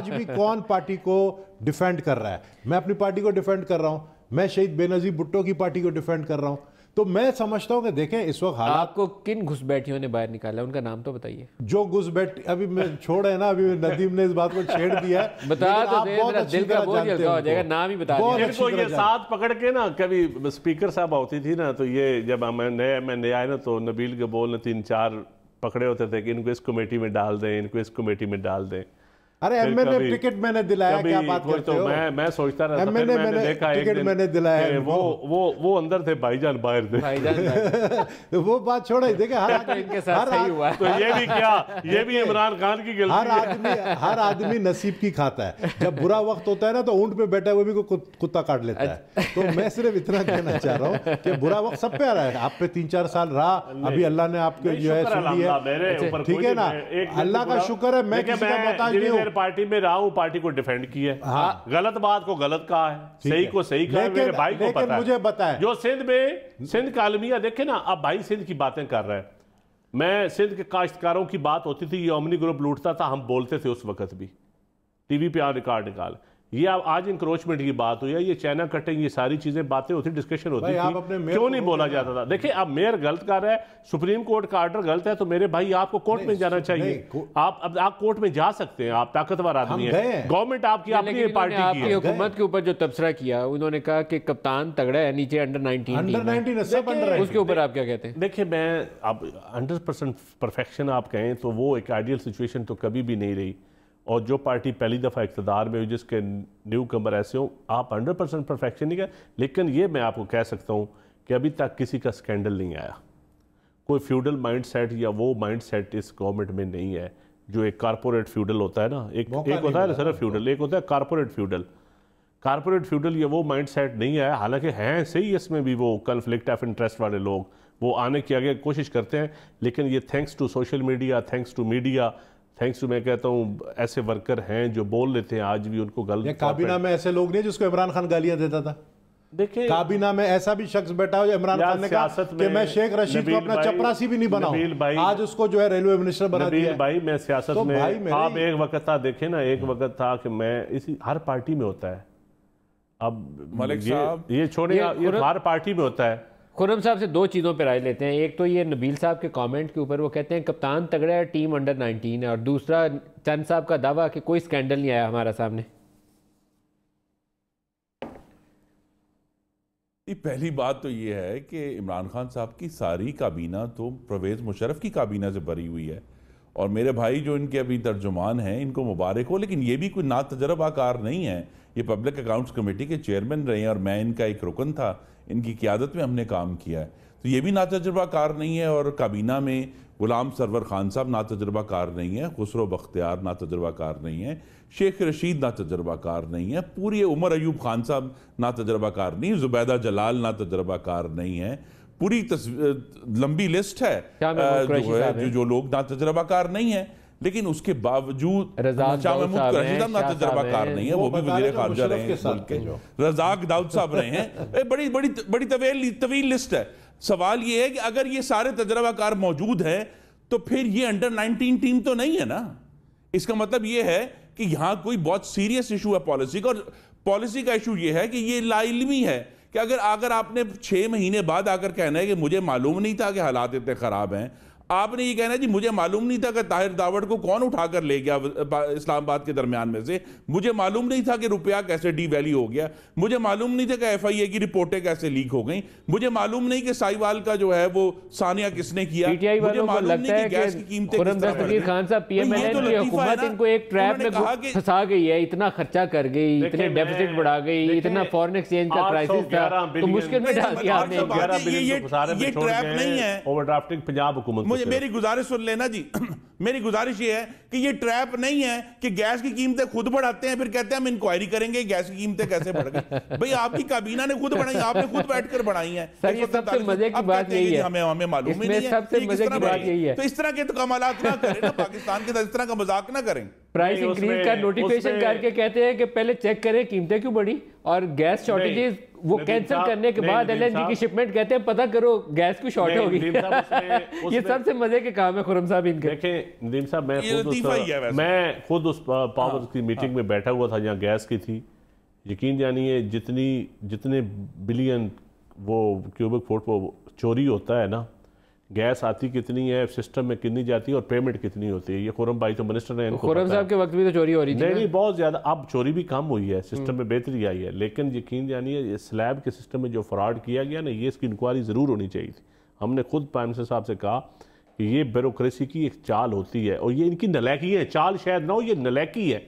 भी कौन पार्टी को डिफेंड कर रहा है? मैं अपनी पार्टी को डिफेंड कर रहा हूं, मैं शहीद बेनजीर भुट्टो की पार्टी को डिफेंड कर रहा हूं। तो मैं समझता हूं कि देखें इस वक्त हालात। आपको किन घुसपैठियों ने बाहर निकाला, उनका नाम तो बताइए। जो घुसपैठ अभी मैं छोड़ है ना, अभी नदीम ने इस बात को छेड़ दिया है। बता तो दे, मेरा दिल का बोझ हल्का हो जाएगा, नाम ही बता दिया। इनको ये साथ पकड़ के ना, कभी स्पीकर साहब होती थी ना, तो ये जब मैं नया आया ना तो नबील गबोल ने 3-4 पकड़े होते थे कि इनको इस कमेटी में डाल दें, इनको इस कमेटी में डाल दें। अरे एमएनए टिकट मैंने दिलाया, क्या बात करते हो? मैं सोचता रहा, मैंने देखा टिकट मैंने दिलाया। वो अंदर थे, भाईजान बाहर थे। भाईजान वो बात छोड़ो, देखे इनके साथ सही हुआ। तो ये भी क्या, ये भी इमरान खान की गलती है। हर आदमी नसीब की खाता है। जब बुरा वक्त होता है ना तो ऊंट पे बैठा हुआ भी कुत्ता काट लेता है। तो मैं सिर्फ इतना कहना चाह रहा हूँ कि बुरा वक्त सब पे आ रहा है। आप पे 3-4 साल रहा, अभी अल्लाह ने आपके जो है सुन लिया, ठीक है ना, अल्लाह का शुक्र है। मैं किसी का मोहताज नहीं हूँ, पार्टी में रहा हूं, पार्टी को डिफेंड किया है। हाँ। गलत बात को गलत कहा है, सही को सही कहा है। मेरे भाई को पता है, मुझे बताया जो सिंध का अलमिया देखे ना, अब भाई सिंध की बातें कर रहे हैं। मैं सिंध के काश्तकारों की बात होती थी, ये ओमनी ग्रुप लूटता था, हम बोलते थे उस वक्त भी, टीवी पे रिकॉर्ड निकाल। ये आज इंक्रोचमेंट की बात हुई है, ये चाइना कटिंग, ये सारी चीजें बातें होती, डिस्कशन होती थी, क्यों नहीं बोला जाता था? देखिए अब मेयर गलत कर रहा है, सुप्रीम कोर्ट का ऑर्डर गलत है, तो मेरे भाई आपको कोर्ट में जाना चाहिए। आप कोर्ट में जा सकते हैं, आप ताकतवर आदमी हैं, गवर्नमेंट आपकी अपनी पार्टी की है। हुकूमत के ऊपर जो तबसरा किया, उन्होंने कहा कि कप्तान तगड़ा है, नीचे अंडर 19 उसके ऊपर आप क्या कहते हैं? देखिए मैं अब 100% परफेक्शन आप कहें तो वो एक आइडियल सिचुएशन तो कभी भी नहीं रही। और जो पार्टी पहली दफ़ा इक़्तिदार में हुई, जिसके न्यू कमर ऐसे हो, आप 100% परफेक्शन नहीं कर। लेकिन ये मैं आपको कह सकता हूँ कि अभी तक किसी का स्कैंडल नहीं आया। कोई फ्यूडल माइंड सेट या वो माइंड सेट इस गवर्नमेंट में नहीं है जो एक कारपोरेट फ्यूडल होता है ना, एक होता है ना सर फ्यूडल, एक होता है कारपोरेट फ्यूडल। कारपोरेट फ्यूडल या वो माइंड सेट नहीं है। हालांकि हैं सही इसमें भी वो कन्फ्लिक्ट ऑफ इंटरेस्ट वाले लोग, वो आने की आगे कोशिश करते हैं, लेकिन ये thanks to social media, thanks to media, thanks to, मैं कहता हूँ ऐसे वर्कर हैं जो बोल लेते हैं आज भी उनको गलत। काबीना में ऐसे लोग नहीं जिसको इमरान खान गालियां देता था। देखिए काबीना में ऐसा भी शख्स बैठा हो, इमरान खान ने कहा कि मैं शेख रशीद को अपना चपरासी भी नहीं बनाऊं, आज उसको जो है रेलवे मिनिस्टर बना दिया। भाई मैं सियासत में आप एक वक्त था, देखे ना, एक वक्त था कि मैं इसी हर पार्टी में होता है। अब मलिक साहब ये छोड़े, ये हर पार्टी में होता है। खुर्रम साहब से 2 चीज़ों पर राय लेते हैं। एक तो ये नबील साहब के कमेंट के ऊपर, वो कहते हैं कप्तान तगड़ा है, टीम अंडर 19 है, और दूसरा चंद साहब का दावा कि कोई स्कैंडल नहीं आया हमारा सामने। पहली बात तो ये है कि इमरान खान साहब की सारी काबीना तो परवेज़ मुशर्रफ की काबीना से भरी हुई है, और मेरे भाई जो इनके अभी तर्जुमान हैं, इनको मुबारक हो, लेकिन ये भी कोई ना तजर्बाकार नहीं है। ये पब्लिक अकाउंट्स कमेटी के चेयरमैन रहे हैं और मैं इनका एक रुकन था, इनकी क़ियादत में हमने काम किया है। तो ये भी नातजुर्बाकार नहीं है, और काबीना में गुलाम सरवर खान साहब नातजुर्बाकार नहीं है, खुसरो बख्तियार नातजुर्बाकार नहीं है, शेख रशीद नातजुर्बाकार नहीं है, पूरी उमर अयूब खान साहब नातजुर्बाकार नहीं, जुबैदा जलाल नातजुर्बाकार नहीं है, पूरी लंबी लिस्ट है जो लोग नातजुर्बाकार नहीं है, लेकिन उसके बावजूद शाह महमूद कुरैशी साहब नातजुर्बाकार नहीं है, वो भी वज़ीर ख़ारजा रहे हैं, रज़ाक दाऊद साहब रहे हैं, बड़ी बड़ी बड़ी तवील लिस्ट है। सवाल ये है कि अगर ये सारे तजर्बाकार मौजूद हैं तो फिर ये अंडर 19 टीम तो नहीं है ना। इसका मतलब ये है कि यहां कोई बहुत सीरियस इशू है पॉलिसी का, और पॉलिसी का इशू ये है कि ये लाइल्मी है कि अगर आपने 6 महीने बाद आकर कहना है कि मुझे मालूम नहीं था कि हालात इतने खराब हैं, आपने ये कहना है जी मुझे मालूम नहीं था कि ताहिर दावड़ को कौन उठाकर ले गया इस्लामाबाद के दरमियान में से, मुझे मालूम नहीं था कि रुपया कैसे डी वैल्यू हो गया, मुझे मालूम नहीं था कि FIA की रिपोर्टें कैसे लीक हो गई, मुझे मालूम नहीं कि साहिवाल का जो है वो सानिया किसने किया, मुझे मालूम नहीं कि गैस की कीमतें खान साहब PMLN की हुकूमत इनको एक ट्रैप में फंसा गई है, इतना खर्चा कर गई, इतने डेफिसिट बढ़ा गई, इतना फॉरेन एक्सचेंज का क्राइसिस था तो मुश्किल में डाल दिया आपने। ये ट्रैप नहीं है, ओवरड्राफ्टिंग पंजाब हुकूमत। मेरी गुजारिश सुन लेना जी मेरी गुजारिश ये है कि ये ट्रैप नहीं है कि गैस की कीमतें खुद बढ़ाते हैं फिर कहते हैं हम इंक्वायरी करेंगे गैस की कीमतें कैसे बढ़ गई। भाई आपकी काबीना ने खुद बढ़ाई, आपने खुद बैठकर बढ़ाई है। सर ये सबसे मजे की बात यही है, हमें मालूम ही नहीं है, सबसे मजे की बात यही है। तो इस तरह के तो कमालात ना करें ना, पाकिस्तान के साथ इस तरह का मजाक ना करें। प्राइस इंक्रीज का नोटिफिकेशन करके कहते हैं कि पहले चेक करें कीमतें क्यों बढ़ी, और गैस शॉर्टेजेस वो कैंसिल करने के बाद LNG की शिपमेंट कहते हैं पता करो गैस की शॉर्ट होगी। ये सबसे मजे के काम है खुरम साहब इनके। देखें नदीम साहब, मैं खुद उस पावर की मीटिंग में बैठा हुआ था जहाँ गैस की थी। यकीन जानिए जितने बिलियन वो क्यूबिक फुट वो चोरी होता है ना, गैस आती कितनी है, सिस्टम में कितनी जाती है और पेमेंट कितनी होती है, ये खुरम भाई तो मिनिस्टर है, खुरम साहब के वक्त भी तो चोरी हो रही थी। नहीं बहुत ज्यादा, अब चोरी भी कम हुई है, सिस्टम में बेहतरी आई है, लेकिन यकीन जानिए स्लैब के सिस्टम में जो फ्रॉड किया गया ना, ये इसकी इंक्वायरी जरूर होनी चाहिए थी। हमने खुद प्राइम मिनिस्टर साहब से कहा कि ये ब्यूरोक्रेसी की एक चाल होती है और ये इनकी नलायकी है, चाल शायद ना हो, ये नलायकी है।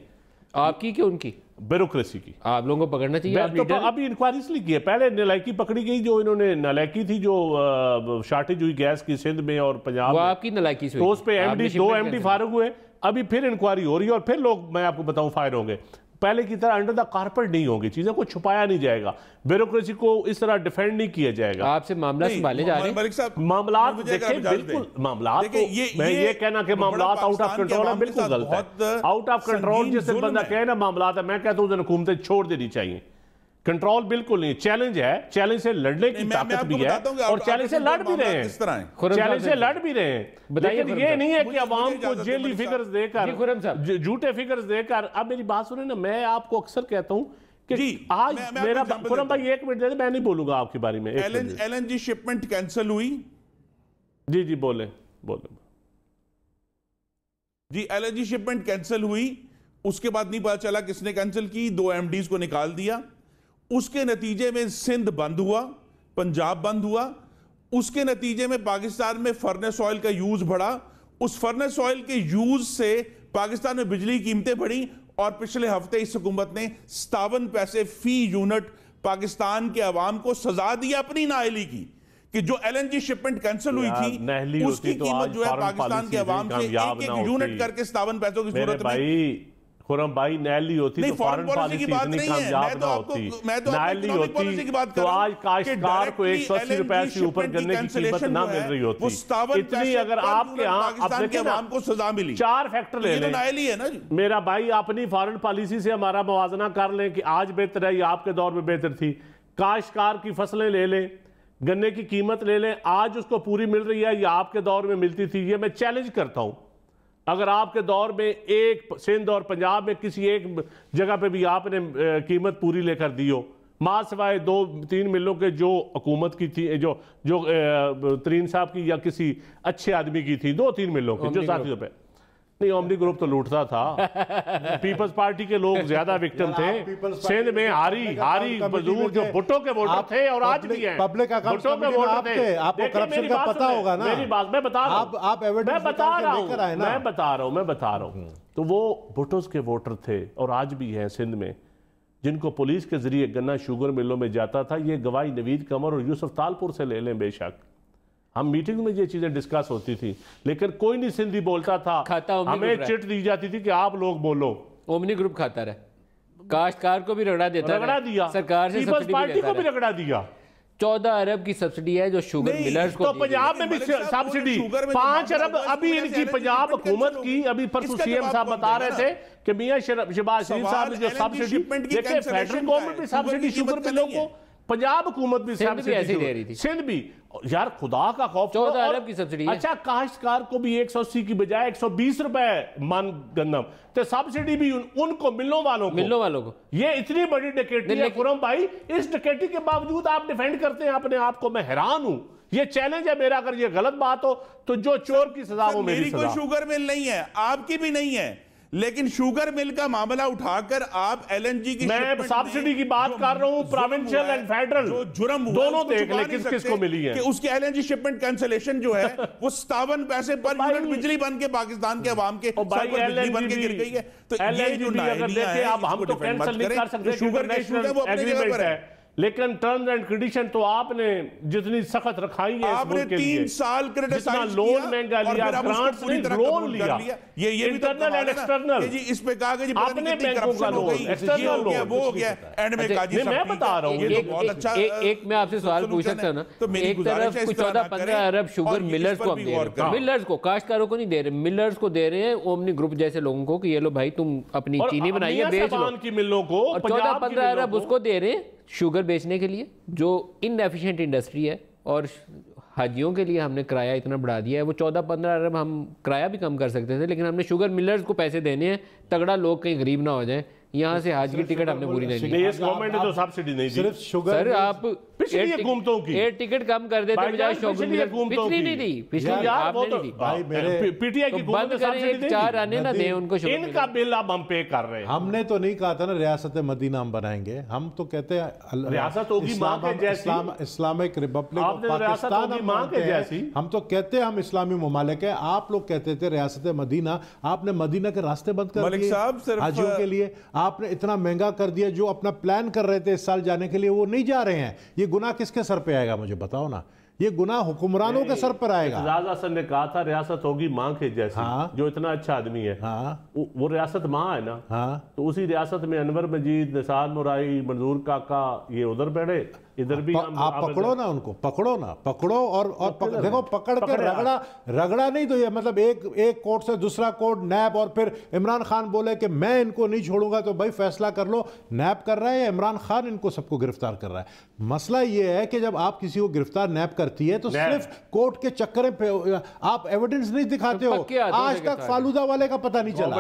आपकी कि उनकी? ब्यूरोक्रेसी की। आप लोगों को पकड़ना चाहिए। तो अभी इंक्वायरी इसलिए की है, पहले नलायकी पकड़ी गई, जो इन्होंने नलायकी थी जो शॉर्टेज हुई गैस की सिंध में और पंजाब, वो आपकी नलायकी से तो उस पे दो MD फारूक हुए, अभी फिर इंक्वायरी हो रही है और फिर लोग मैं आपको बताऊं फायर होंगे। पहले की तरह अंडर द कारपेट नहीं होगी, चीजों को छुपाया नहीं जाएगा, ब्यूरोक्रेसी को इस तरह डिफेंड नहीं किया जाएगा। आपसे मामला संभाले जा रहे हैं, मामलात देखें, बिल्कुल मामलात तो मैं ये कहना कि मामलात आउट ऑफ कंट्रोल है, बिल्कुल गलत है। आउट ऑफ कंट्रोल जिस बंदा कहे ना मामलात है, मैं कहता हूँ हुकूमतें छोड़ देनी चाहिए। कंट्रोल बिल्कुल नहीं, चैलेंज है, चैलेंज से लड़ने की ताकत भी है और चैलेंज से लड़ भी रहे हैं, चैलेंज से लड़ भी रहे हैं। लेकिन ये नहीं है कि अवाम को जेली फिगर्स देकर, झूठे फिगर्स देकर। अब मेरी बात सुने ना, मैं आपको अक्सर कहता हूं कि आज मेरा खुरम भाई 1 मिनट दे दे, मैं नहीं बोलूंगा आपके बारे में। LNG शिपमेंट कैंसिल हुई जी बोले जी, LNG शिपमेंट कैंसिल हुई, उसके बाद नहीं पता चला किसने कैंसिल की, 2 MDs को निकाल दिया, उसके नतीजे में सिंध बंद हुआ, पंजाब बंद हुआ, उसके नतीजे में पाकिस्तान में फर्नेस ऑयल का यूज बढ़ा, उस फर्नेस ऑयल के यूज से पाकिस्तान में बिजली की कीमतें बढ़ी और पिछले हफ्ते इस हुकूमत ने 57 पैसे फी यूनिट पाकिस्तान के अवाम को सजा दी अपनी नाअहली की, कि जो LNG शिपमेंट कैंसिल हुई थी उसकी कीमत जो है पाकिस्तान के अवाम से एक यूनिट करके 57 पैसों की सूरत में। खुरम भाई नैली होती तो फॉरेन पॉलिसी इतनी कामयाब ना होती, नैली होती तो आज काश्तकार को 180 रुपए से ऊपर गन्ने की कीमत ना मिल रही होती। इतनी अगर आपके यहाँ अब देखें ना, को सजा मिली, 4 फैक्टर ले लें, नैली है ना मेरा भाई, अपनी फॉरेन पॉलिसी से हमारा मुवाजना कर लें कि आज बेहतर है या आपके दौर में बेहतर थी। काश्तकार की फसलें ले लें, गन्ने की कीमत ले लें, आज उसको पूरी मिल रही है या आपके दौर में मिलती थी। ये मैं चैलेंज करता हूं, अगर आपके दौर में एक सिंध और पंजाब में किसी एक जगह पे भी आपने कीमत पूरी लेकर दी हो, मां सिवाय 2-3 मिलों के जो हुकूमत की थी, जो तरीन साहब की या किसी अच्छे आदमी की थी, 2-3 मिलों की जो साथी पे नहीं, ओमनी ग्रुप तो लूटता था। पीपल्स पार्टी के लोग ज्यादा विक्टिम थे सिंध में, हारी मजदूर जो भुट्टो के वोटर थे और आज भी हैं, पब्लिक भुट्टो के वोटर थे। आपको करप्शन का पता होगा ना, मेरी बात मैं बता रहा हूं, आप एविडेंस बता रहा हूं। तो वो भुट्टो के वोटर थे और आज भी हैं सिंध में, जिनको पुलिस के जरिए गन्ना शुगर मिलों में जाता था। ये गवाही नवीद कमर और यूसुफ तालपुर से ले लें बेशक, हम मीटिंग में ये चीजें डिस्कस होती थी, लेकिन कोई नहीं सिंधी बोलता था। हमें चिट दी जाती थी कि आप लोग बोलो। ओमनी ग्रुप खाता रहा, काश्तकार को भी रगड़ा देता, रगड़ा दिया, सरकार से पीपल्स पार्टी को भी रगड़ा दिया। 14 अरब की सब्सिडी है जो शुगर मिलर्स को, तो पंजाब में भी सब्सिडी 5 अरब अभी इनकी पंजाब हुकूमत की। अभी परसों सीएम साहब बता रहे थे कि मियां शहबाज शरीफ साहब ने जो सब्सिडी देखिए, फेडरल गवर्नमेंट भी सब्सिडी शुगर मिलों को, पंजाब हुकूमत भी सब्सिडी ऐसी दे रही थी, सिंध भी। यार खुदा का खौफ, 14 अरब की सब्सिडी। अच्छा, काश्तकार को भी 180 की बजाय 120 रुपए मन गन्नम, तो सब्सिडी भी उनको मिलों वालों को। ये इतनी बड़ी डकैती है खुरम भाई, इस डकैती के बावजूद आप डिफेंड करते हैं अपने आप को। मैं हैरान हूं। ये चैलेंज है मेरा, अगर ये गलत बात हो तो जो चोर की सजा वो मेरी सजा। कोई शुगर मिल नहीं है, आपकी भी नहीं है, लेकिन शुगर मिल का मामला उठाकर आप एलएनजी की, मैं सब्सिडी की बात कर रहा हूं, प्रोविंशियल एंड फेडरल, जो जुर्म दोनों देख ले किस किस को मिली है कि उसकी एलएनजी शिपमेंट कैंसिलेशन जो है वो 57 पैसे पर यूनिट बिजली बन के पाकिस्तान के अवाम के बिजली बन के गिर गई है। तो ये जो नायरियां हैं, अब हम तो कैंसिल नहीं कर सकते, शुगर के इशू है वो अपनी जगह पर है, लेकिन टर्म्स एंड कंडीशन तो आपने जितनी सख्त रखाई है, आपने 3 साल क्रिटिसाइज लोन महंगा लिया, ग्रांट्स नहीं, लोन लिया, ये भी इंटरनल एंड एक्सटर्नल, जी इस पे कहा कि जी आपने बैंकों का लोन, एक्सटर्नल लोन, वो हो गया एंड में काजी साहब, मैं बता रहा हूं, ये तो बहुत अच्छा। एक मैं आपसे सवाल पूछ सकता हूं ना, एक तरफ 14-15 अरब शुगर मिलर्स को हम दे रहे हैं, मिलर्स को, काश्तकारों को नहीं दे रहे, मिलर्स को दे रहे हैं, ओमनी ग्रुप जैसे लोगों को कि ये लो भाई तुम अपनी चीनी बनाइए बेच लो, की मिलों को 14-15 अरब उसको दे रहे हैं शुगर बेचने के लिए, जो इनएफिशिएंट इंडस्ट्री है। और हाजियों के लिए हमने किराया इतना बढ़ा दिया है, वो 14-15 अरब हम किराया भी कम कर सकते थे, लेकिन हमने शुगर मिलर्स को पैसे देने हैं, तगड़ा लोग कहीं गरीब ना हो जाए। यहाँ से हाज की टिकट हमने पूरी नहीं दी। इस गवर्नमेंट ने तो सब्सिडी नहीं दी। सिर्फ शुगर, सर आप पिछली हुकूमतों की एयर टिकट कम कर देते बजाय शुगर पिछली नहीं दी, पिछली आपने नहीं दी। भाई मेरे पीटीआई की बंद करें, 4 आने ना दें उनको शुगर। इनका बिल अब हम पे कर रहे हैं। हमने तो नहीं कहा था ना रियासत मदीना हम बनाएंगे, हम तो कहते हैं रियासत होगी मां के जैसी, इस्लामिक रिपब्लिक ऑफ पाकिस्तान मां के जैसी। हम तो कहते हैं हम इस्लामी मुमालिक है, आप लोग कहते थे रियासत मदीना, आपने मदीना के रास्ते बंद कर दिए हाजियों के लिए, आपने इतना महंगा कर दिया, जो अपना प्लान कर रहे थे इस साल जाने के लिए वो नहीं जा रहे हैं। ये गुनाह किसके सर पे आएगा मुझे बताओ ना, ये गुनाह हुक्मरानों के सर पर आएगा। एजाज हसन ने कहा था रियासत होगी मां के जैसी। हाँ, जो इतना अच्छा आदमी है, हाँ, वो रियासत मां है ना। हाँ, तो उसी रियासत में अनवर मजीद, निसार मुराई, मंजूर काका ये उधर बैठे, इधर भी आप पकड़ो ना उनको, पकड़ो ना, पकड़ो और देखो पकड़ के रगड़ा नहीं तो ये मतलब एक कोर्ट से दूसरा कोर्ट नैब, और फिर इमरान खान बोले कि मैं इनको नहीं छोड़ूंगा, तो भाई फैसला कर लो, नैब कर रहा है या इमरान खान इनको सबको गिरफ्तार कर रहा है। मसला ये है कि जब आप किसी को गिरफ्तार नैब करती है तो सिर्फ कोर्ट के चक्कर पे आप एविडेंस नहीं दिखाते हो। आज तक फालूदा वाले का पता नहीं चला,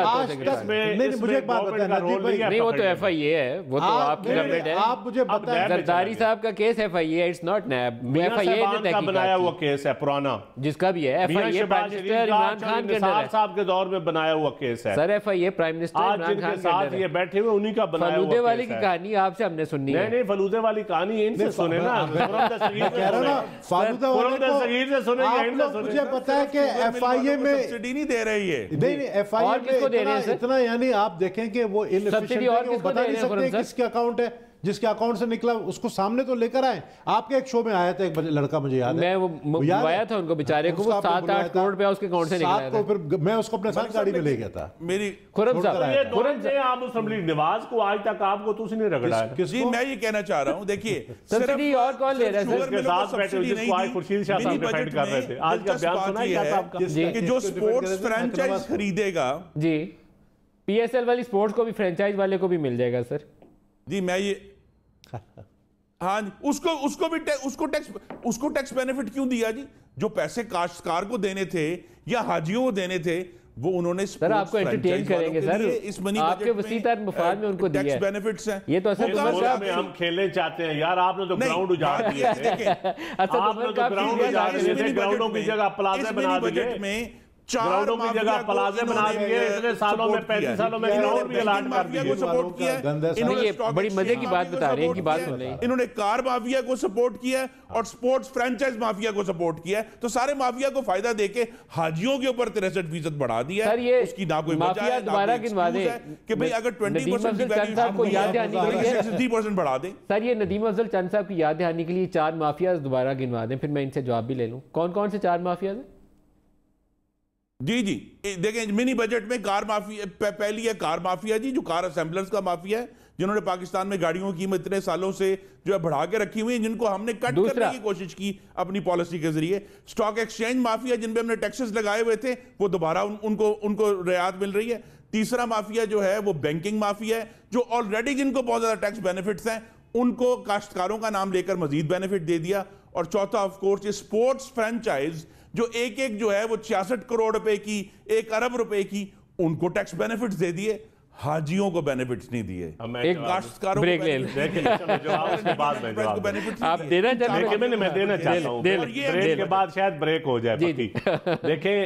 आज तक नहीं। मुझे एक बात बताना, नहीं वो तो FIA है, वो तो आपकी गवर्नमेंट है। आप मुझे बताएं, जरदारी साहब का case FIA, it's not NAB, FIA का बनाया हुआ केस है पुराना, जिसका भी है FIA prime minister Imran Khan के अंदर साहब के दौर में बनाया हुआ केस है sir, FIA prime minister Imran Khan के अंदर ये बैठे हुए उन्हीं का बनाया हुआ। फलूदे वाली की कहानी आपसे हमने सुननी है। नहीं फलूदे वाली कहानी इनसे सुने ना, कह रहा ना फालूदा वाले को मुझे पता है कि FIA में सब्सिडी नहीं दे रही है। नहीं FIA में इतना यानी आप देखें कि वो इनएफिशिएंट है, वो बता नहीं सकते किसके अकाउंट है, जिसके अकाउंट से निकला उसको सामने तो लेकर आए। आपके एक शो में आया था एक लड़का, मुझे याद है, मैं वो बुलाया था उनको बेचारे को, वो 7-8 करोड़ रुपया उसके अकाउंट से निकला था। फिर मैं उसको अपने साथ गाड़ी में ले गया था। मेरी खुरम साहब आप मुस्लिम लीग नवाज को आज तक आपको तो उसने रगड़ा है। जी मैं ये कहना चाह रहा हूँ, देखिए सब्सिडी और कौन ले रहा है? उसके साथ बैठे जिसको आज खुर्शीद शाह साहब डिफेंड कर रहे थे, आज का बयान सुना है शाह साहब का कि जो स्पोर्ट्स फ्रेंचाइज खरीदेगा, जी PSL वाली स्पोर्ट्स को भी फ्रेंचाइज वाले को भी मिल जाएगा सर। जी मैं ये हाँ उसको टैक्स बेनिफिट क्यों दिया जी? जो पैसे काश्तकार को देने थे या हाजियों को देने थे वो उन्होंने सर आपको एंटरटेन करेंगे सर, इस मनी आपके वसीतर मुफाद में उनको दिया टैक्स बेनिफिट्स हैं। ये तो असल में हम खेलने चाहते हैं यार, आपने तो ग्राउंड उजाड़ दिए, अच्छा आपने तो ग्राउंड उजाड़ दिए थे, ग्राउंडों की जगह प्लाजा बना दिए। ग्राउंडों की जगह प्लाजे बना दिए इतने सालों में, 35 सालों में, इन्होंने भी अलॉट कर दिए। सपोर्ट किया है, बड़ी मजे की बात बता रहे हैं, इनकी बात सुन लें। इन्होंने कार माफिया को सपोर्ट किया है और स्पोर्ट्स फ्रेंचाइज माफिया को सपोर्ट किया है। तो सारे माफिया को फायदा देके हाजियों के ऊपर 63% बढ़ा दिया है। उसकी ना कोई वजह है, दोबारा गिनवा दें कि भाई अगर 20% को याद दहानी के लिए 60% बढ़ा दें। सर ये नदीम अफजल चंद साहब की याद दहानी के लिए 4 माफियाज दोबारा गिनवा दें, फिर मैं इनसे जवाब भी ले लूं। कौन कौन से 4 माफियाज हैं? जी जी देखें, मिनी बजट में कार माफिया पहली है, कार माफिया जी, जो कार असेंबलर्स का माफिया है, जिन्होंने पाकिस्तान में गाड़ियों की कीमत इतने सालों से जो है बढ़ा के रखी हुई है, जिनको हमने कट करने की कोशिश की अपनी पॉलिसी के जरिए। स्टॉक एक्सचेंज माफिया, जिन पे हमने टैक्सेस लगाए हुए थे, वो दोबारा उनको रियायत मिल रही है। तीसरा माफिया जो है वो बैंकिंग माफिया है, जो ऑलरेडी जिनको बहुत ज्यादा टैक्स बेनिफिट्स हैं उनको काश्तकारों का नाम लेकर मजीद बेनिफिट दे दिया। और चौथा ऑफ कोर्स ये स्पोर्ट्स फ्रेंचाइज, जो एक जो है वो 66 करोड़ रुपए की, 1 अरब रुपए की, उनको टैक्स बेनिफिट्स दे दिए, हाजियों को बेनिफिट्स नहीं दिए। एक काश्तकारों ब्रेक ले लो, आप देना चाहते हैं? मैं देना चाहता हूं, ब्रेक के बाद शायद ब्रेक हो जाए। देखें,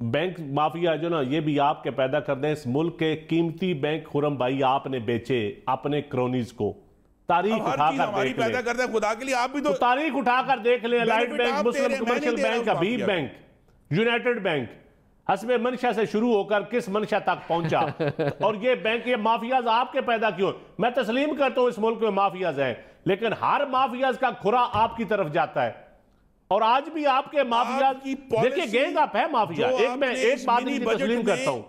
बैंक माफिया जो ना, ये भी आपके पैदा कर दें। इस मुल्क के कीमती बैंक खुरम भाई आपने बेचे अपने क्रोनीज को। तारीख उठाकर देख ले, करते हैं खुदा के लिए, आप भी तो तारीख उठाकर देख ले। लाइट बैंक, मुस्लिम कमर्शियल बैंक, हबीब बैंक, यूनाइटेड बैंक, हस्बे मंशा से शुरू होकर किस मंशा तक पहुंचा। और ये बैंक, ये माफियाज आपके पैदा क्यों? मैं तस्लीम करता हूं इस मुल्क में माफियाज हैं, लेकिन हर माफियाज का खुरा आपकी तरफ जाता है। और आज भी आपके माफिया की, देखिए गैंग अप है माफिया। एक बात नहीं तस्लीम करता हूं,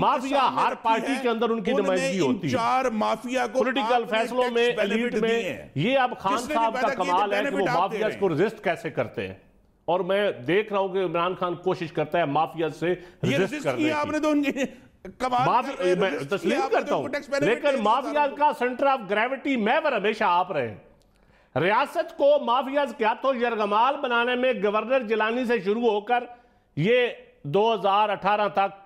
माफिया हर पार्टी के अंदर उनकी नुमाइंदगी होती है। 4 माफिया को पॉलिटिकल फैसलों में, एलीट में, ये अब खान साहब का कमाल है कि वो माफियाज को रेजिस्ट कैसे करते हैं। और मैं देख रहा हूं कि इमरान खान कोशिश करता है माफियाज से रेजिस्ट करने की। आपने तो उनकी मैं तस्लीम करता हूं, लेकिन माफियाज का सेंटर ऑफ ग्रेविटी महवर हमेशा आप रहे। रियासत को माफियाज के हाथों यरगमाल बनाने में गवर्नर जिलानी से शुरू होकर ये 2018 तक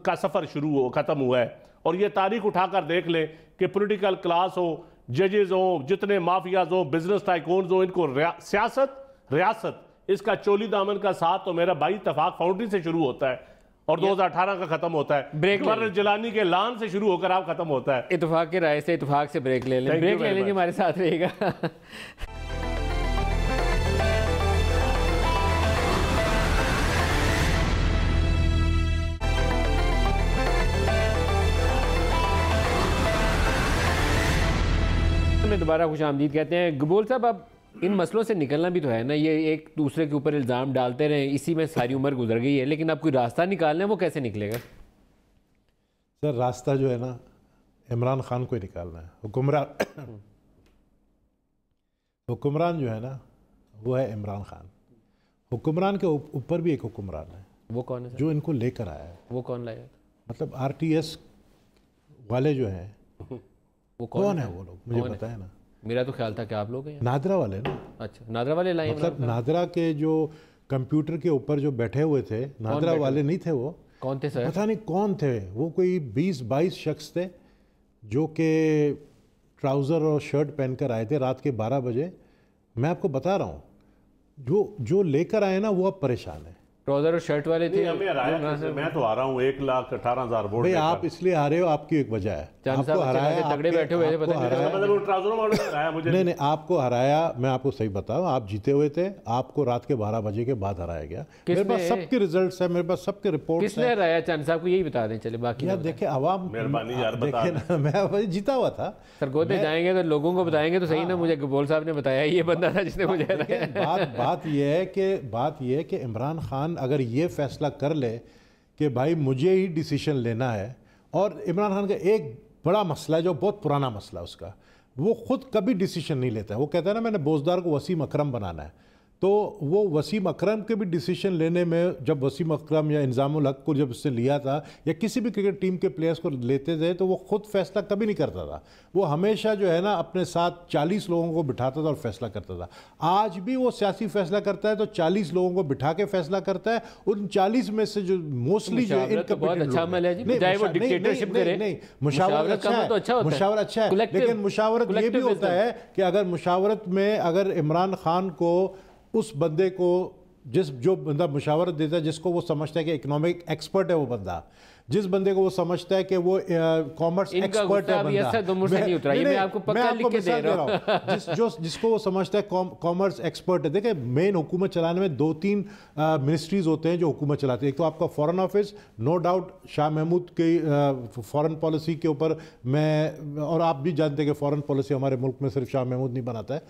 का सफर खत्म हुआ है। और ये तारीख उठाकर देख ले कि पॉलिटिकल क्लास हो, जजेस हो, जितने माफियाज हो, बिजनेस टाइकून्स हो, इनको सियासत, रियासत, इसका चोली दामन का साथ तो मेरा भाई इत्तेफाक फाउंड्री से शुरू होता है और 2018 का खत्म होता है। गवर्नर जिलानी के लान से शुरू होकर आप खत्म होता है। इत्तेफाक के राय से इत्तेफाक से ब्रेक ले लें, ब्रेक ले लेंगे, हमारे साथ रहेगा। में दोबारा खुश आमदीद कहते हैं। गबूल साहब, अब इन मसलों से निकलना भी तो है ना, ये एक दूसरे के ऊपर इल्ज़ाम डालते रहे, इसी में सारी उम्र गुजर गई है, लेकिन अब कोई रास्ता निकालना है, वो कैसे निकलेगा? सर रास्ता जो है ना, इमरान खान को ही निकालना है। हुक्मरान जो है ना, वो है इमरान खान। हुक्मरान के ऊपर भी एक हुक्मरान है। वो कौन है सर? जो इनको लेकर आया है। वो कौन लाया? मतलब RTS वाले जो हैं, वो कौन है वो लोग, मुझे पता है ना। मेरा तो ख्याल था कि आप लोग हैं। नादरा वाले ना। अच्छा, नादरा वाले लाए? मतलब नादरा के जो कंप्यूटर के ऊपर जो बैठे हुए थे, नादरा वाले नहीं थे वो। कौन थे सर? पता नहीं कौन थे वो, कोई 20-22 शख्स थे जो कि ट्राउज़र और शर्ट पहनकर आए थे रात के 12 बजे। मैं आपको बता रहा हूँ, जो लेकर आए ना वो अब परेशान है। ट्राउजर और शर्ट वाले थे। मैं तो आ रहा हूँ 1,18,000 वोट। भाई आप इसलिए आ रहे हो, आपकी एक वजह है। आपको हराया, तगड़े बैठे हुए थे, पता नहीं। नहीं, आपको हराया। मैं आपको सही बताऊं, आप जीते हुए थे, आपको रात के 12 बजे के बाद हराया गया। मेरे पास सबके रिजल्ट्स है, मेरे पास सबके रिपोर्ट। किसने हराया? चंद साहब को यही बता दें। चले बाकी यार देखे, आवाम देखे ना, मैं जीता हुआ था। सरगोदे जाएंगे तो लोगों को बताएंगे तो सही ना। मुझे गबूल साहब ने बताया ये बंदा था जिसने मुझे बात यह है कि इमरान खान अगर ये फैसला कर ले कि भाई मुझे ही डिसीजन लेना है। और इमरान खान का एक बड़ा मसला है, जो बहुत पुराना मसला है उसका, वो खुद कभी डिसीजन नहीं लेता है। वो कहता है ना, मैंने बोजदार को वसीम अकरम बनाना है, तो वो वसीम अकरम के भी डिसीजन लेने में, जब वसीम अकरम या इंजामुल हक को जब उससे लिया था, या किसी भी क्रिकेट टीम के प्लेयर्स को लेते थे, तो वो खुद फैसला कभी नहीं करता था। वो हमेशा जो है ना अपने साथ 40 लोगों को बिठाता था और फैसला करता था। आज भी वो सियासी फैसला करता है तो 40 लोगों को बिठा के फैसला करता है। उन 40 में से जो मोस्टली जो मुशावरत अच्छा है, लेकिन मुशावरत ये भी होता है कि अगर मुशावरत में अगर इमरान खान को उस बंदे को जिस जो बंदा मुशावरत देता है, जिसको वो समझता है कि इकोनॉमिक एक्सपर्ट है वो बंदा, जिस बंदे को वो समझता है कि वो कॉमर्स एक्सपर्ट है बंदा, मैं आपको पक्का लिख के दे रहा हूं, जिसको वो समझता है कॉमर्स एक्सपर्ट है। देखिए, मेन हुकूमत चलाने में 2-3 मिनिस्ट्रीज होते हैं जो हुकूमत चलाती है। एक तो आपका foreign office, no doubt Shah Mahmood की फॉरेन पॉलिसी के ऊपर मैं, और आप भी जानते हैं कि फॉरेन पॉलिसी हमारे मुल्क में सिर्फ शाह महमूद नहीं बनाता है,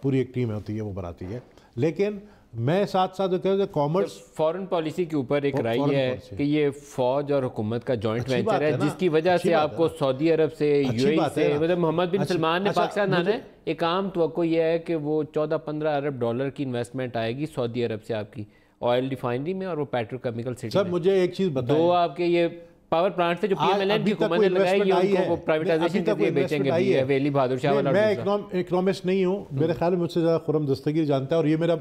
पूरी एक टीम होती है वो बनाती है। लेकिन मैं साथ साथ कॉमर्स फॉरेन पॉलिसी के ऊपर एक राय है कि ये फौज और हुकूमत का जॉइंट वेंचर है, जिसकी वजह से आपको सऊदी अरब से, यूएई से, मतलब मोहम्मद बिन सलमान ने पाकिस्तान आना है। एक आम तवक्को ये है कि वो 14-15 अरब डॉलर की इन्वेस्टमेंट आएगी सऊदी अरब से आपकी ऑयल रिफाइनरी में और वो पेट्रोकेमिकल सिटी में। सर मुझे एक चीज़ बताओ, 2 आपके ये पावर प्लांट से जो पीएमएलएन की हुकूमत ने लगाई है, उनको वो प्राइवेटाइजेशन के लिए बेचेंगे भी है, वेली बहादुर शाह वाला। मैं इकोनॉमिस्ट नहीं हूं, मेरे ख्याल में मुझसे ज़्यादा खुर्रम दस्तगीर जानता है, और ये मेरा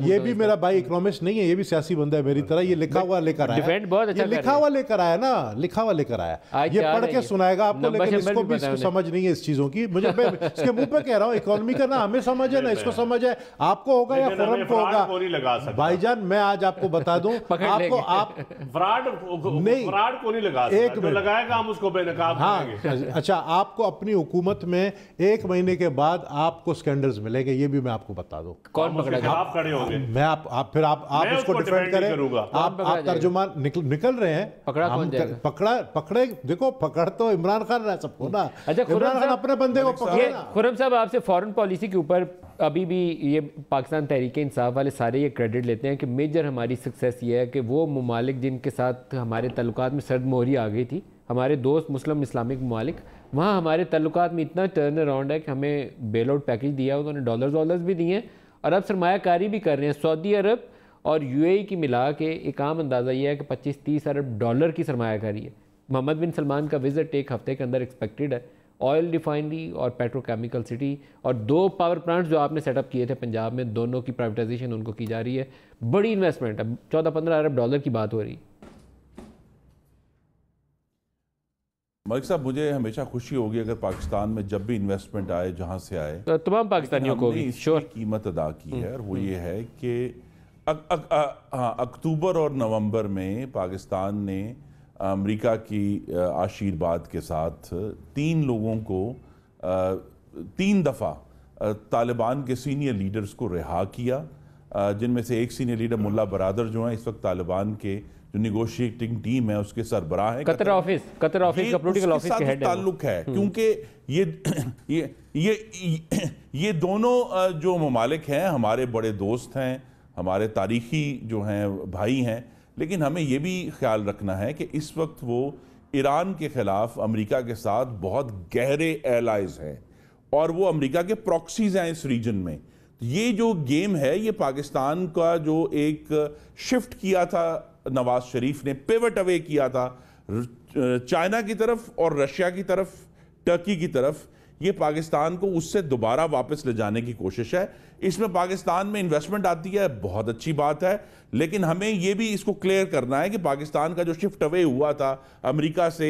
ये भी मेरा भाई इकोनॉमिस्ट नहीं है, ये भी सियासी बंदा है मेरी तरह। ये लिखा हुआ लेकर आया, लिखा हुआ लेकर आया ना, लिखा हुआ लेकर आया, ये पढ़ के सुनाएगा आपको, लेकिन इसको भी समझ नहीं है इस चीज़ों की। मुझे इसके मुंह पे कह रहा हूँ, इकोनॉमी का ना हमें समझ है ना इसको समझ है, आपको होगा या खुर्रम को होगा। भाईजान मैं आज आपको बता दूं, आपको आप फ्रॉड को नहीं लगा सकते, जो लगाएगा हम उसको बेनकाब करेंगे। अच्छा, आपको अपनी हुकूमत में 1 महीने के बाद आपको स्कैंडल्स मिलेंगे, ये भी मैं आपको बता दूं। कौन पकड़ेगा? आप खड़े होंगे, मैं आप फिर आप उसको डिफेंड करें, आप तर्जुमान निकल रहे हैं। पकड़ा कौन जाएगा? पकड़े, देखो पकड़ तो इमरान खान रहा सबको ना। अच्छा, इमरान खान अपने बंदे को पकड़े ना। खुर्रम साहब, आपसे फॉरेन पॉलिसी के ऊपर अभी भी ये पाकिस्तान तहरीक इंसाफ वाले सारे ये क्रेडिट लेते हैं कि मेजर हमारी सक्सेस ये है कि वो ममालिक जिनके साथ हमारे तल्लुकात में सर्द मोहरी आ गई थी, हमारे दोस्त मुस्लिम इस्लामिक ममालिक, वहाँ हमारे तल्लुकात में इतना टर्न अराउंड है कि हमें बेल आउट पैकेज दिया, उन्होंने डॉलर्स भी दिए हैं और अब सरमायाकारी भी कर रहे हैं। सऊदी अरब और यूएई की मिला के एक आम अंदाज़ा ये है कि 25-30 अरब डॉलर की सरमायाकारी है। मोहम्मद बिन सलमान का विजिट 1 हफ्ते के अंदर एक्सपेक्टेड है। ऑयल रिफाइनरी और पेट्रोकेमिकल सिटी और 2 पावर प्लांट्स जो आपने सेटअप किए थे पंजाब में, दोनों की प्राइवेटाइजेशन उनको की जा रही है। बड़ी इन्वेस्टमेंट है, 14-15 अरब डॉलर की बात हो रही है। मलिक साहब, मुझे हमेशा खुशी होगी अगर पाकिस्तान में जब भी इन्वेस्टमेंट आए, जहां से आए, तो तमाम पाकिस्तानियों को भी कीमत अदा की है। और वो ये है कि अक्टूबर और नवंबर में पाकिस्तान ने अमेरिका की आशीर्वाद के साथ 3 लोगों को 3 दफ़ा तालिबान के सीनियर लीडर्स को रिहा किया, जिनमें से एक सीनियर लीडर मुल्ला बरादर जो हैं इस वक्त तालिबान के जो निगोशिएटिंग टीम है उसके सरबराह हैं। कतर ऑफिस का पॉलिटिकल ऑफिस के हेड ताल्लुक है, क्योंकि ये दोनों जो ममालिक हैं हमारे बड़े दोस्त हैं, हमारे तारीखी जो हैं भाई हैं। लेकिन हमें यह भी ख्याल रखना है कि इस वक्त वो ईरान के ख़िलाफ़ अमेरिका के साथ बहुत गहरे एलाइज हैं और वो अमेरिका के प्रॉक्सीज हैं इस रीजन में। ये जो गेम है, ये पाकिस्तान का जो एक शिफ्ट किया था नवाज शरीफ ने, पिवट अवे किया था चाइना की तरफ और रशिया की तरफ, टर्की की तरफ, ये पाकिस्तान को उससे दोबारा वापस ले जाने की कोशिश है। इसमें पाकिस्तान में इन्वेस्टमेंट आती है, बहुत अच्छी बात है, लेकिन हमें यह भी इसको क्लियर करना है कि पाकिस्तान का जो शिफ्ट अवे हुआ था अमेरिका से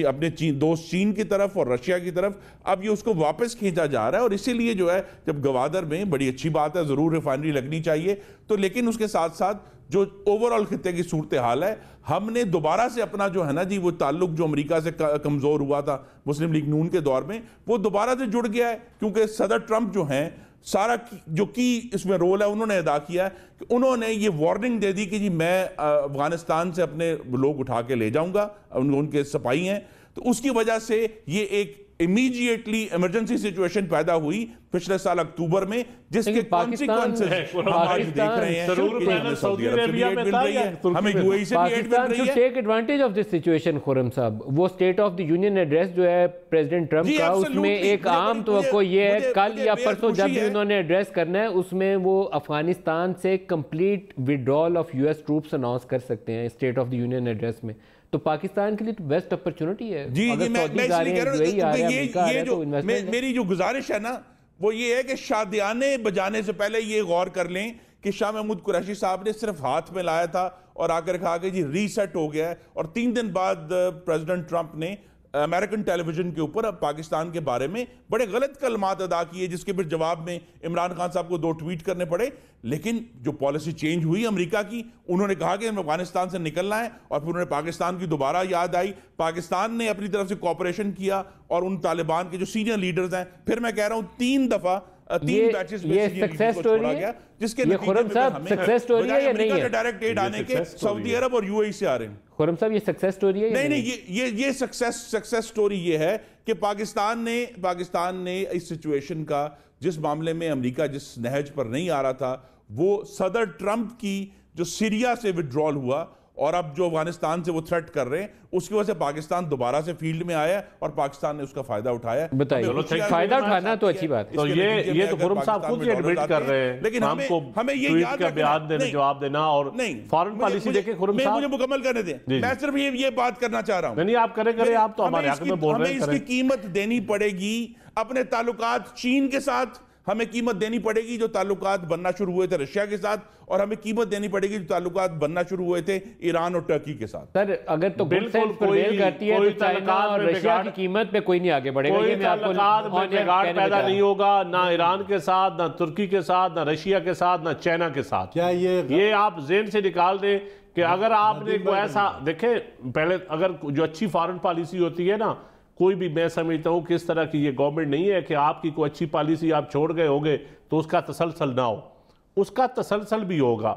अपने दोस्त चीन की तरफ और रशिया की तरफ, अब ये उसको वापस खींचा जा रहा है। और इसीलिए जो है, जब गवादर में बड़ी अच्छी बात है, ज़रूर रिफाइनरी लगनी चाहिए, तो लेकिन उसके साथ साथ जो ओवरऑल खित्ते की सूरत हाल है, हमने दोबारा से अपना जो है ना जी, वो ताल्लुक जो अमेरिका से कमज़ोर हुआ था मुस्लिम लीग नून के दौर में, वो दोबारा से जुड़ गया है। क्योंकि सदर ट्रंप जो हैं, सारा जो की इसमें रोल है उन्होंने अदा किया है कि उन्होंने ये वार्निंग दे दी कि जी मैं अफगानिस्तान से अपने लोग उठा के ले जाऊंगा, उनके सिपाही हैं। तो उसकी वजह से ये एक इमीडिएटली इमरजेंसी सिचुएशन पैदा हुई पिछले साल अक्टूबर में, जिसके कॉन्सिक्वेंसेस हम आज देख रहे हैं। सऊदी अरेबिया में हमें यूएई से भी एड मिल रही है। Take advantage of this situation. Khurram साहब, वो state of the union address जो है प्रेसिडेंट ट्रंप का, उसमें एक आम तो ये है, कल या परसों जब भी उन्होंने एड्रेस करना है, उसमें वो अफगानिस्तान से complete withdrawal of US troops announce कर सकते हैं state of the union address में। तो पाकिस्तान के लिए तो बेस्ट अपॉर्चुनिटी है। जी जी, मैं इसलिए कह रहा हूं, ये जो मेरी जो गुजारिश है ना, वो ये है कि शादियाने बजाने से पहले ये गौर कर लें कि शाह महमूद कुरैशी साहब ने सिर्फ हाथ में लाया था और आकर कहा कि जी रीसेट हो गया है, और 3 दिन बाद प्रेसिडेंट ट्रंप ने अमेरिकन टेलीविजन के ऊपर अब पाकिस्तान के बारे में बड़े गलत कलमात अदा किए, जिसके फिर जवाब में इमरान खान साहब को 2 ट्वीट करने पड़े। लेकिन जो पॉलिसी चेंज हुई अमेरिका की, उन्होंने कहा कि हमें अफगानिस्तान से निकलना है, और फिर उन्होंने पाकिस्तान की दोबारा याद आई, पाकिस्तान ने अपनी तरफ से कोऑपरेशन किया और उन तालिबान के जो सीनियर लीडर्स हैं, फिर मैं कह रहा हूं 3 दफा 3 बैचेस में सक्सेस स्टोरी है, जिसके खुरम साहब सक्सेस स्टोरी है या नहीं है? डायरेक्ट एड आने के सऊदी अरब और यूएई से आ रहे हैं। खुरम साहब ये सक्सेस स्टोरी है? नहीं, ये सक्सेस स्टोरी ये है कि पाकिस्तान ने इस सिचुएशन का, जिस मामले में अमेरिका जिस नहज पर नहीं आ रहा था, वो सदर ट्रंप की जो सीरिया से विड्रॉल हुआ और अब जो अफगानिस्तान से वो थ्रेट कर रहे हैं, उसकी वजह से पाकिस्तान दोबारा से फील्ड में आया और पाकिस्तान ने उसका फायदा उठाया। बताइए, फायदा उठाना तो अच्छी बात है। तो ये तो खुरम साहब खुद ये एडमिट कर रहे हैं, लेकिन हमें ये याद का बयान देना, जवाब देना और फॉरेन पॉलिसी देखे। खुरम साहब मुझे मुकम्मल करने दें, मैं सिर्फ ये बात करना चाह रहा हूं। नहीं, आप करें, आप तो हमारे हक में बोल रहे हैं। हमें इसकी कीमत देनी पड़ेगी अपने ताल्लुकात चीन के साथ, हमें कीमत देनी पड़ेगी जो ताल्लुकात बनना शुरू हुए थे रशिया के साथ, और हमें कीमत देनी पड़ेगी जो ताल्लुकात बनना शुरू हुए थे ईरान और टर्की के साथ। सर अगर तो बिल्कुल प्रिवेल करती है तो चाइना और रशिया की कीमत पे कोई नहीं आगे बढ़ेगा। कोई बिगाड़ पैदा नहीं होगा, ना ईरान के साथ, ना तुर्की के साथ, ना रशिया के साथ, ना चाइना के साथ। क्या ये आप जेन से निकाल दें कि अगर आपने कोई ऐसा देखे, पहले अगर जो अच्छी फॉरेन पॉलिसी होती है ना, कोई भी, मैं समझता हूं किस तरह की ये गवर्नमेंट नहीं है कि आपकी कोई अच्छी पॉलिसी आप छोड़ गए होंगे तो उसका तसलसल ना हो, उसका तसलसल भी होगा।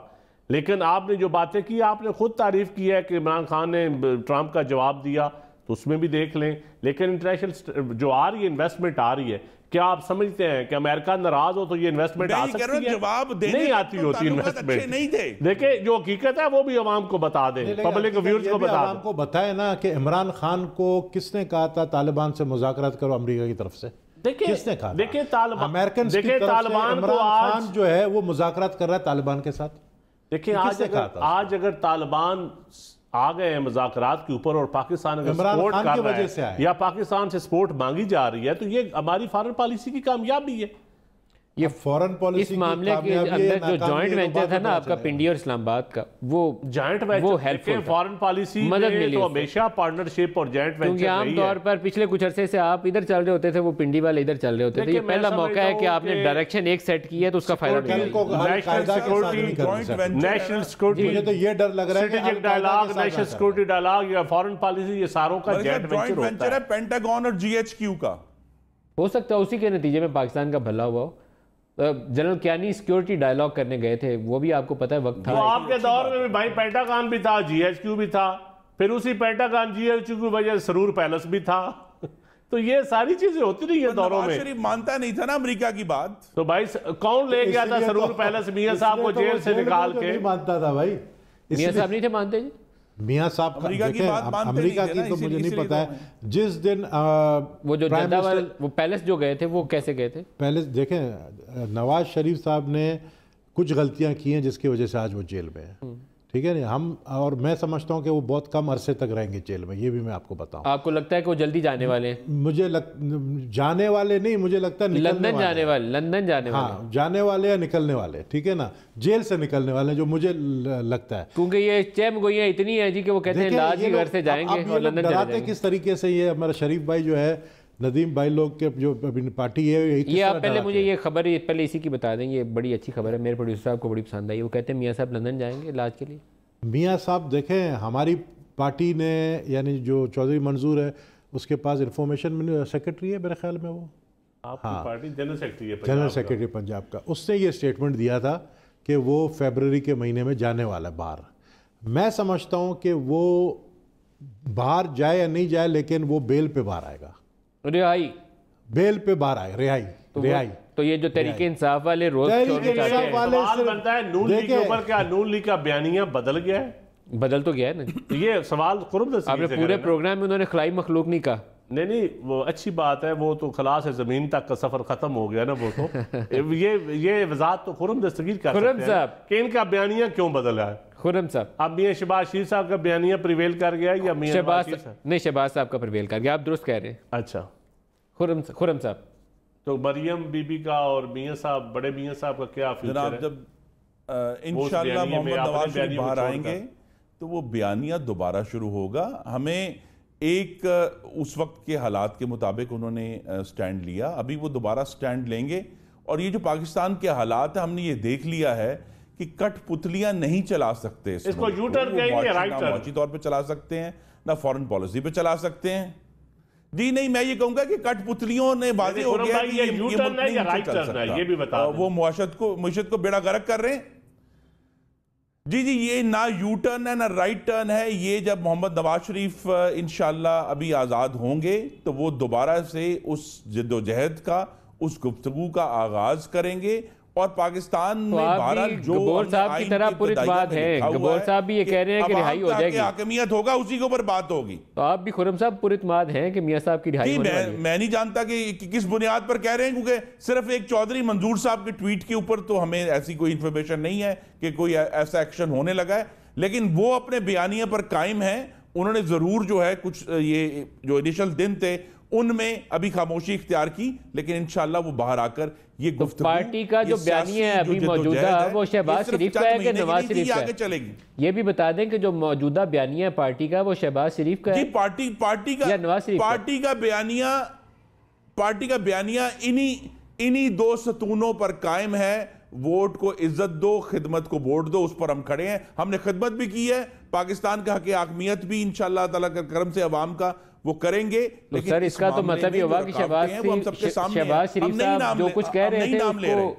लेकिन आपने जो बातें की, आपने खुद तारीफ की है कि इमरान खान ने ट्रंप का जवाब दिया, तो उसमें भी देख लें। लेकिन इंटरनेशनल जो आ रही है इन्वेस्टमेंट आ रही है, क्या आप समझते हैं कि अमेरिका नाराज हो तो ये इन्वेस्टमेंट आ सकती है? जवाब नहीं आती होती इन्वेस्टमेंट, नहीं थे। देखिए जो हकीकत है वो भी आवाम को बता दें, पब्लिक व्यूअर्स को बता दें। को बताए ना कि इमरान खान को किसने कहा था तालिबान से मुज़ाकरात करो अमेरिका की तरफ से? किसने कहा? देखिए तालिबान, अमेरिकन तालिबान को आज जो है वो मुज़ाकरात कर रहा है तालिबान के साथ। देखिए आज अगर तालिबान आ गए हैं मुज़ाकरात के ऊपर और पाकिस्तान अगर सपोर्ट कर रहा है या पाकिस्तान से सपोर्ट मांगी जा रही है, तो ये हमारी फॉरेन पॉलिसी की कामयाबी है। ये फॉरेन पॉलिसी इस मामले के अंदर जो जॉइंट वेंचर था ना आपका पिंडी और इस्लामाबाद का, वो जॉइंट वेंचर, वो हेल्पफुल फॉरेन पॉलिसी मदद मिली, तो हमेशा पार्टनरशिप और जॉइंट वेंचर, क्योंकि आमतौर पर पिछले कुछ अरसे से आप इधर चल रहे होते थे, वो पिंडी वाले इधर चल रहे होते थे। ये पहला मौका है कि आपने डायरेक्शन एक सेट की है तो उसका फायदा मिलेगा। नेशनल सिक्योरिटी, मुझे तो ये डर लग रहा है strategic dialogue, national security dialogue या फॉरेन पॉलिसी, ये सारों का जॉइंट वेंचर है पेंटागन और जीएचक्यू का। हो सकता है उसी के नतीजे में पाकिस्तान का भला हुआ हो। जनरल क्यानी सिक्योरिटी डायलॉग करने गए थे, वो भी आपको पता है वक्त था, तो आपके दौर में भी भाई पेंटागन भी था, जीएचक्यू भी था, फिर उसी पेंटागन जीएचक्यू की वजह से सरूर पैलेस भी था। तो ये सारी चीजें होती रही है दौरों में। शरीफ मानता नहीं था ना अमेरिका की बात, तो भाई कौन ले गया था सरूर पैलेस? मियां साहब को जेल से निकाल के। मानता था भाई, मियां साहब नहीं थे मानते जी। मियां साहब अमेरिका की बात मानते अमेरिका की तो मुझे नहीं पता है। जिस दिन वो जो जद्दा वाले वो पैलेस जो गए थे, वो कैसे गए थे? पैलेस देखें, नवाज शरीफ साहब ने कुछ गलतियां की हैं जिसकी वजह से आज वो जेल में है, ठीक है ना। हम और मैं समझता हूं कि वो बहुत कम अरसे तक रहेंगे जेल में, ये भी मैं आपको बताऊं। आपको लगता है कि वो जल्दी जाने वाले हैं? जाने वाले नहीं, मुझे लगता है लंदन जाने वाले, लंदन जाने वाले। हाँ, जाने वाले या निकलने वाले, ठीक है ना, जेल से निकलने वाले, जो मुझे लगता है। क्योंकि ये चहमगोइयां इतनी है जी कि वो कहते हैं लाज ही घर से जाएंगे और लंदन चले जाएंगे। किस तरीके से ये हमारा शरीफ भाई जो है, नदीम भाई लोग के जो पार्टी है, ये आप पहले मुझे ये खबर पहले इसी की बता दें, ये बड़ी अच्छी खबर है, मेरे प्रोड्यूसर साहब को बड़ी पसंद आई। वो कहते हैं मियाँ साहब लंदन जाएंगे इलाज के लिए। मियाँ साहब देखें, हमारी पार्टी ने, यानी जो चौधरी मंजूर है उसके पास इंफॉर्मेशन सेक्रेटरी है मेरे ख्याल में, वो आपकी पार्टी जनरल सेक्रेटरी है, जनरल सेक्रेटरी पंजाब का, उसने ये स्टेटमेंट दिया था कि वो फरवरी के महीने में जाने वाला है बाहर। मैं समझता हूँ कि वो बाहर जाए या नहीं जाए, लेकिन वो बेल पे बाहर आएगा, रिहाई बेल पे बाहर आएगा, रिहाई। तो ये जो तहरीक इंसाफ वाले रोज बनता है नून लीग के ऊपर, क्या नून लीग का बयानिया बदल गया है? बदल तो गया है ना। ये सवाल आपने पूरे प्रोग्राम में उन्होंने खलाई मखलूक नहीं कहा। नहीं, वो अच्छी बात है, वो तो खला से जमीन तक का सफर खत्म हो गया ना, वो तो ये वजात तो खुरम दस्तगीर कर सकते हैं कि इनका बयानिया क्यों बदला है। खुरम साहब, अब मियां शहबाज शरीफ साहब का बयानिया प्रिवेल कर गया या मियां शहबाज साहब का प्रिवेल कर गया? आप दुरुस्त कह रहे हैं। अच्छा, खुरम साहब, तो मरियम बीबी का और मियां साहब, बड़े मियां साहब का क्या फ्यूचर है? जब इंशाअल्लाह मोहम्मद नवाज शरीफ बाहर आएंगे तो वो बयानिया दोबारा शुरू होगा। हमें एक उस वक्त के हालात के मुताबिक उन्होंने स्टैंड लिया, अभी वो दोबारा स्टैंड लेंगे। और ये जो पाकिस्तान के हालात है, हमने ये देख लिया है कि कठपुतलियां नहीं चला सकते इसको यू टर्न कहेंगे, राइट टर्न मौची तौर पे चला सकते हैं, ना फॉरेन पॉलिसी पे चला सकते हैं। जी नहीं, मैं ये कहूंगा कि कठपुतलियों ने बाजी हो गया कि ये यू टर्न है या राइट टर्न है, ये भी बता वो मुआशत को बेड़ा गर्क कर रहे हैं। जी, ये ना यू टर्न है ना राइट टर्न है। ये जब मोहम्मद नवाज शरीफ इंशाल्लाह अभी आज़ाद होंगे तो वो दोबारा से उस जद्दोजहद का, उस गुफ्तगू का आगाज करेंगे। और पाकिस्तान में बहरहाल जो गबोर साहब की तरह पुरितवाद है, गबोर साहब भी ये कह रहे हैं कि रिहाई हो जाएगी, हाकिमियत होगा, उसी के ऊपर बात होगी। तो आप भी खुर्रम साहब पुरितवाद हैं कि मियां साहब की रिहाई होने वाली है? मैं नहीं जानता कि किस बुनियाद पर कह रहे हैं, क्योंकि सिर्फ एक चौधरी मंजूर साहब के ट्वीट के ऊपर तो हमें ऐसी कोई इंफॉर्मेशन नहीं है कि कोई ऐसा एक्शन होने लगा है। लेकिन वो अपने बयानिया पर कायम है। उन्होंने जरूर जो है कुछ ये जो इनिशियल दिन थे उनमें अभी खामोशी इख्तियार की, लेकिन इंशाल्लाह वो बाहर आकर ये तो पार्टी का जो बयानिया है अभी मौजूदा वो शहबाज शरीफ का है कि नवाज शरीफ का है? ये भी बता दें कि जो मौजूदा बयानिया है पार्टी का वो शहबाज शरीफ का है पार्टी का या नवाज शरीफ? पार्टी का बयानिया इन्हीं दो सतूनों पर कायम है। वोट को इज्जत दो, खिदमत को वोट दो, उस पर हम खड़े हैं। हमने खिदमत भी की है, पाकिस्तान का हक हाकिमियत भी इंशाअल्लाह ताला के करम से अवाम का वो करेंगे। तो लेकिन सर इसका तो मतलब ये होगा कि शहबाज शरीफ साहब जो कुछ कह रहे थे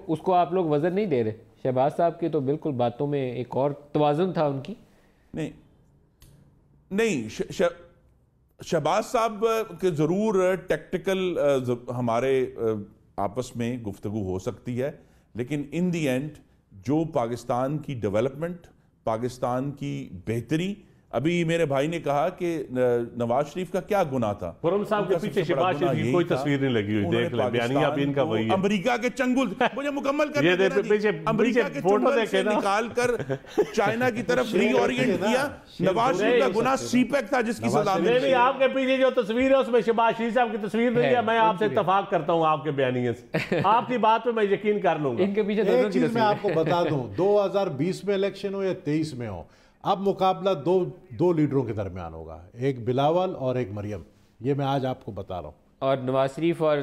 उसको आप लोग वजन नहीं दे रहे। शहबाज साहब की तो बिल्कुल बातों में एक और तवाज़ुन था उनकी। नहीं, शहबाज साहब के जरूर टैक्टिकल हमारे आपस में गुफ्तगू हो सकती है, लेकिन इन दी एंड जो पाकिस्तान की डेवलपमेंट, पाकिस्तान की बेहतरी, अभी मेरे भाई ने कहा कि नवाज शरीफ का क्या गुनाह था। खुर्रम साहब के पीछे शहबाज शरीफ की कोई तस्वीर नहीं लगी हुई, देख ले, बयानिया भी इनका वही है। अमेरिका के चंगुल मुझे मुकम्मल करने देना जी। अमेरिका के चंगुल से निकाल कर चाइना की तरफ रीओरिएंट किया। नवाज शरीफ का गुनाह सीपैक था जिसकी सजा मिली। नहीं, आपके पीछे जो तस्वीर है उसमें शहबाज शरीफ साहब की तस्वीर नहीं है। मैं आपसे इत्तफाक करता हूं आपके बयानिए से, आपकी बात पे मैं यकीन कर लूंगा। इनके पीछे दोनों की मैं आपको बता दूं, 2020 में इलेक्शन हो या 23 में हो, अब मुकाबला दो लीडरों के दरमियान होगा, एक बिलावल और एक मरियम। ये मैं आज आपको बता रहा हूँ। और नवाज शरीफ और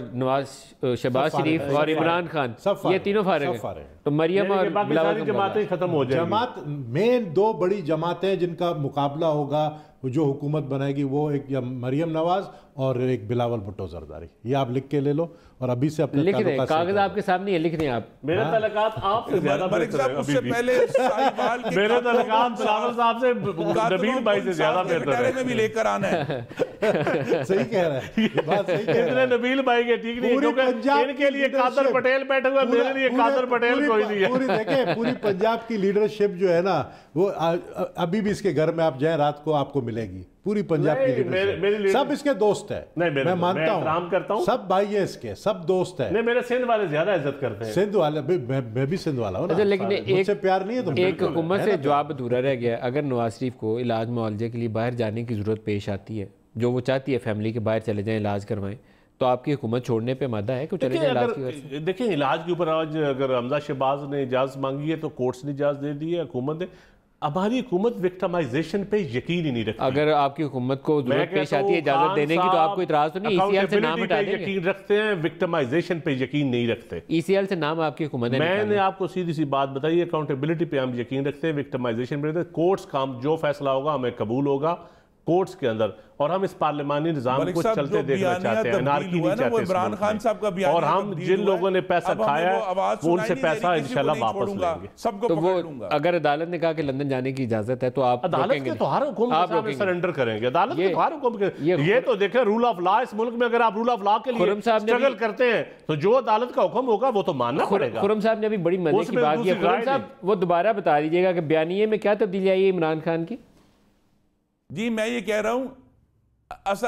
शहबाज शरीफ और इमरान खान ये तीनों फारिग हैं। तो मरियम और बिलावल जमातें खत्म हो जाएंगी। जमात मेन दो बड़ी जमातें जिनका मुकाबला होगा, जो हुकूमत बनाएगी, वो एक मरियम नवाज और एक बिलावल भुट्टो जरदारी। ये आप लिख के ले लो और अभी से अपने लिख रहे हैं, कागज आपके सामने है, लिख रहे हैं आप। मेरे तलकात आपसे ज्यादा बेहतर है, उससे पहले मेरे तलकात बिलावल साहब से नबील भाई से ज्यादा बेहतर है। में भी लेकर आना है। सही कह रहा है, ये बात सही कह रहा है। नबील भाई के ठीक नहीं, क्योंकि इनके लिए कादर पटेल बैठे हुए, मेरे लिए कादर पटेल कोई नहीं है। पूरी पंजाब की लीडरशिप जो है ना, वो अभी भी इसके घर में आप जाए रात को आपको मिलेगी। पूरी पंजाब की लीडरशिप, सब इसके दोस्त है। मैं मानता हूँ, सब भाई है इसके, सब दोस्त है। नहीं, मेरे सिंध वाले ज्यादा इज्जत करते हैं। सिंध वाले, मैं भी सिंध वाला हूँ ना। लेकिन एक प्यार नहीं है तो एक हुकूमत से जवाब अधूरा रह गया। अगर नवाज शरीफ को इलाज मुआवजे के लिए बाहर जाने की जरूरत पेश आती है, जो वो चाहती है फैमिली के बाहर चले जाएं, इलाज करवाएं, तो आपकी हुकूमत छोड़ने पे मादा है कि चले जाए इलाज की वजह से? देखिए, इलाज के ऊपर आज अगर हमजा शहबाज ने इजाज़त मांगी है तो कोर्ट्स ने इजाज़त दे दी है, हुकूमत ने। हमारी हुकूमत विक्टिमाइजेशन पे यकीन ही नहीं रखती। अगर आपकी हुकूमत को जरूरत पेश आती है इजाजत देने की, तो आपको इतराज तो नहीं? ईसीएल से नाम हटा देंगे? यकीन रखते हैं, विक्टिमाइजेशन पे यकीन नहीं रखते। ईसीएल से नाम आपकी हुकूमत ने मैंने आपको सीधी सी बात बताई, अकाउंटेबिलिटी पे हम यकीन रखते हैं, विक्टिमाइजेशन पे। कोर्ट्स का जो फैसला होगा हमें कबूल होगा कोर्ट्स के अंदर, और हम इस पार्लिमानी निजाम को चलते देखना चाहते हैं, अनारकी नहीं चाहते इमरान खान साहब का बयान। और हम जिन लोगों ने पैसा खाया वो उनसे पैसा इंशाल्लाह वापस लेंगे। सबको तो वो अगर अदालत ने कहा कि लंदन जाने की इजाजत है तो आप अदालत के तो हर हुक्म के सामने सरेंडर करेंगे। अदालत के हर हुक्म के, ये तो देखें रूल ऑफ लॉ, इस मुल्क में अगर आप रूल ऑफ लॉ के लिए स्ट्रगल करते हैं तो जो अदालत का हुक्म होगा वो तो मानना पड़ेगा। खुर्रम साहब ने अभी बड़ी मजे की बात की। खुर्रम साहब वो दोबारा बता दीजिएगा कि बयानिए में क्या तब्दीली आई है इमरान खान की? जी, मैं ये कह रहा हूं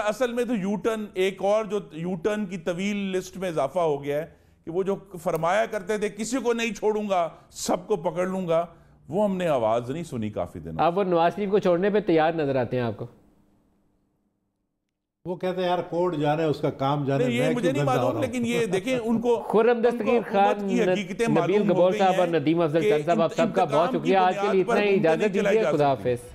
असल में तो यू टर्न, एक और जो यू टर्न की तवील लिस्ट में इजाफा हो गया है कि वो जो फरमाया करते थे किसी को नहीं छोड़ूंगा, सबको पकड़ लूंगा, वो हमने आवाज नहीं सुनी काफी दिनों। आप वो नवाज शरीफ को छोड़ने पे तैयार नजर आते हैं आपको? वो कहते हैं यार कोर्ट जाना है, उसका काम जाने। ये मुझे नहीं मालूम, लेकिन ये देखें उनको खुर्रम दस्तगीर खान, नबील गबोर साहब और नदीम अफजल चंद साहब, आप सबका बहुत शुक्रिया। आज के लिए इतना ही, इजाजत दीजिए, खुदा हाफिज।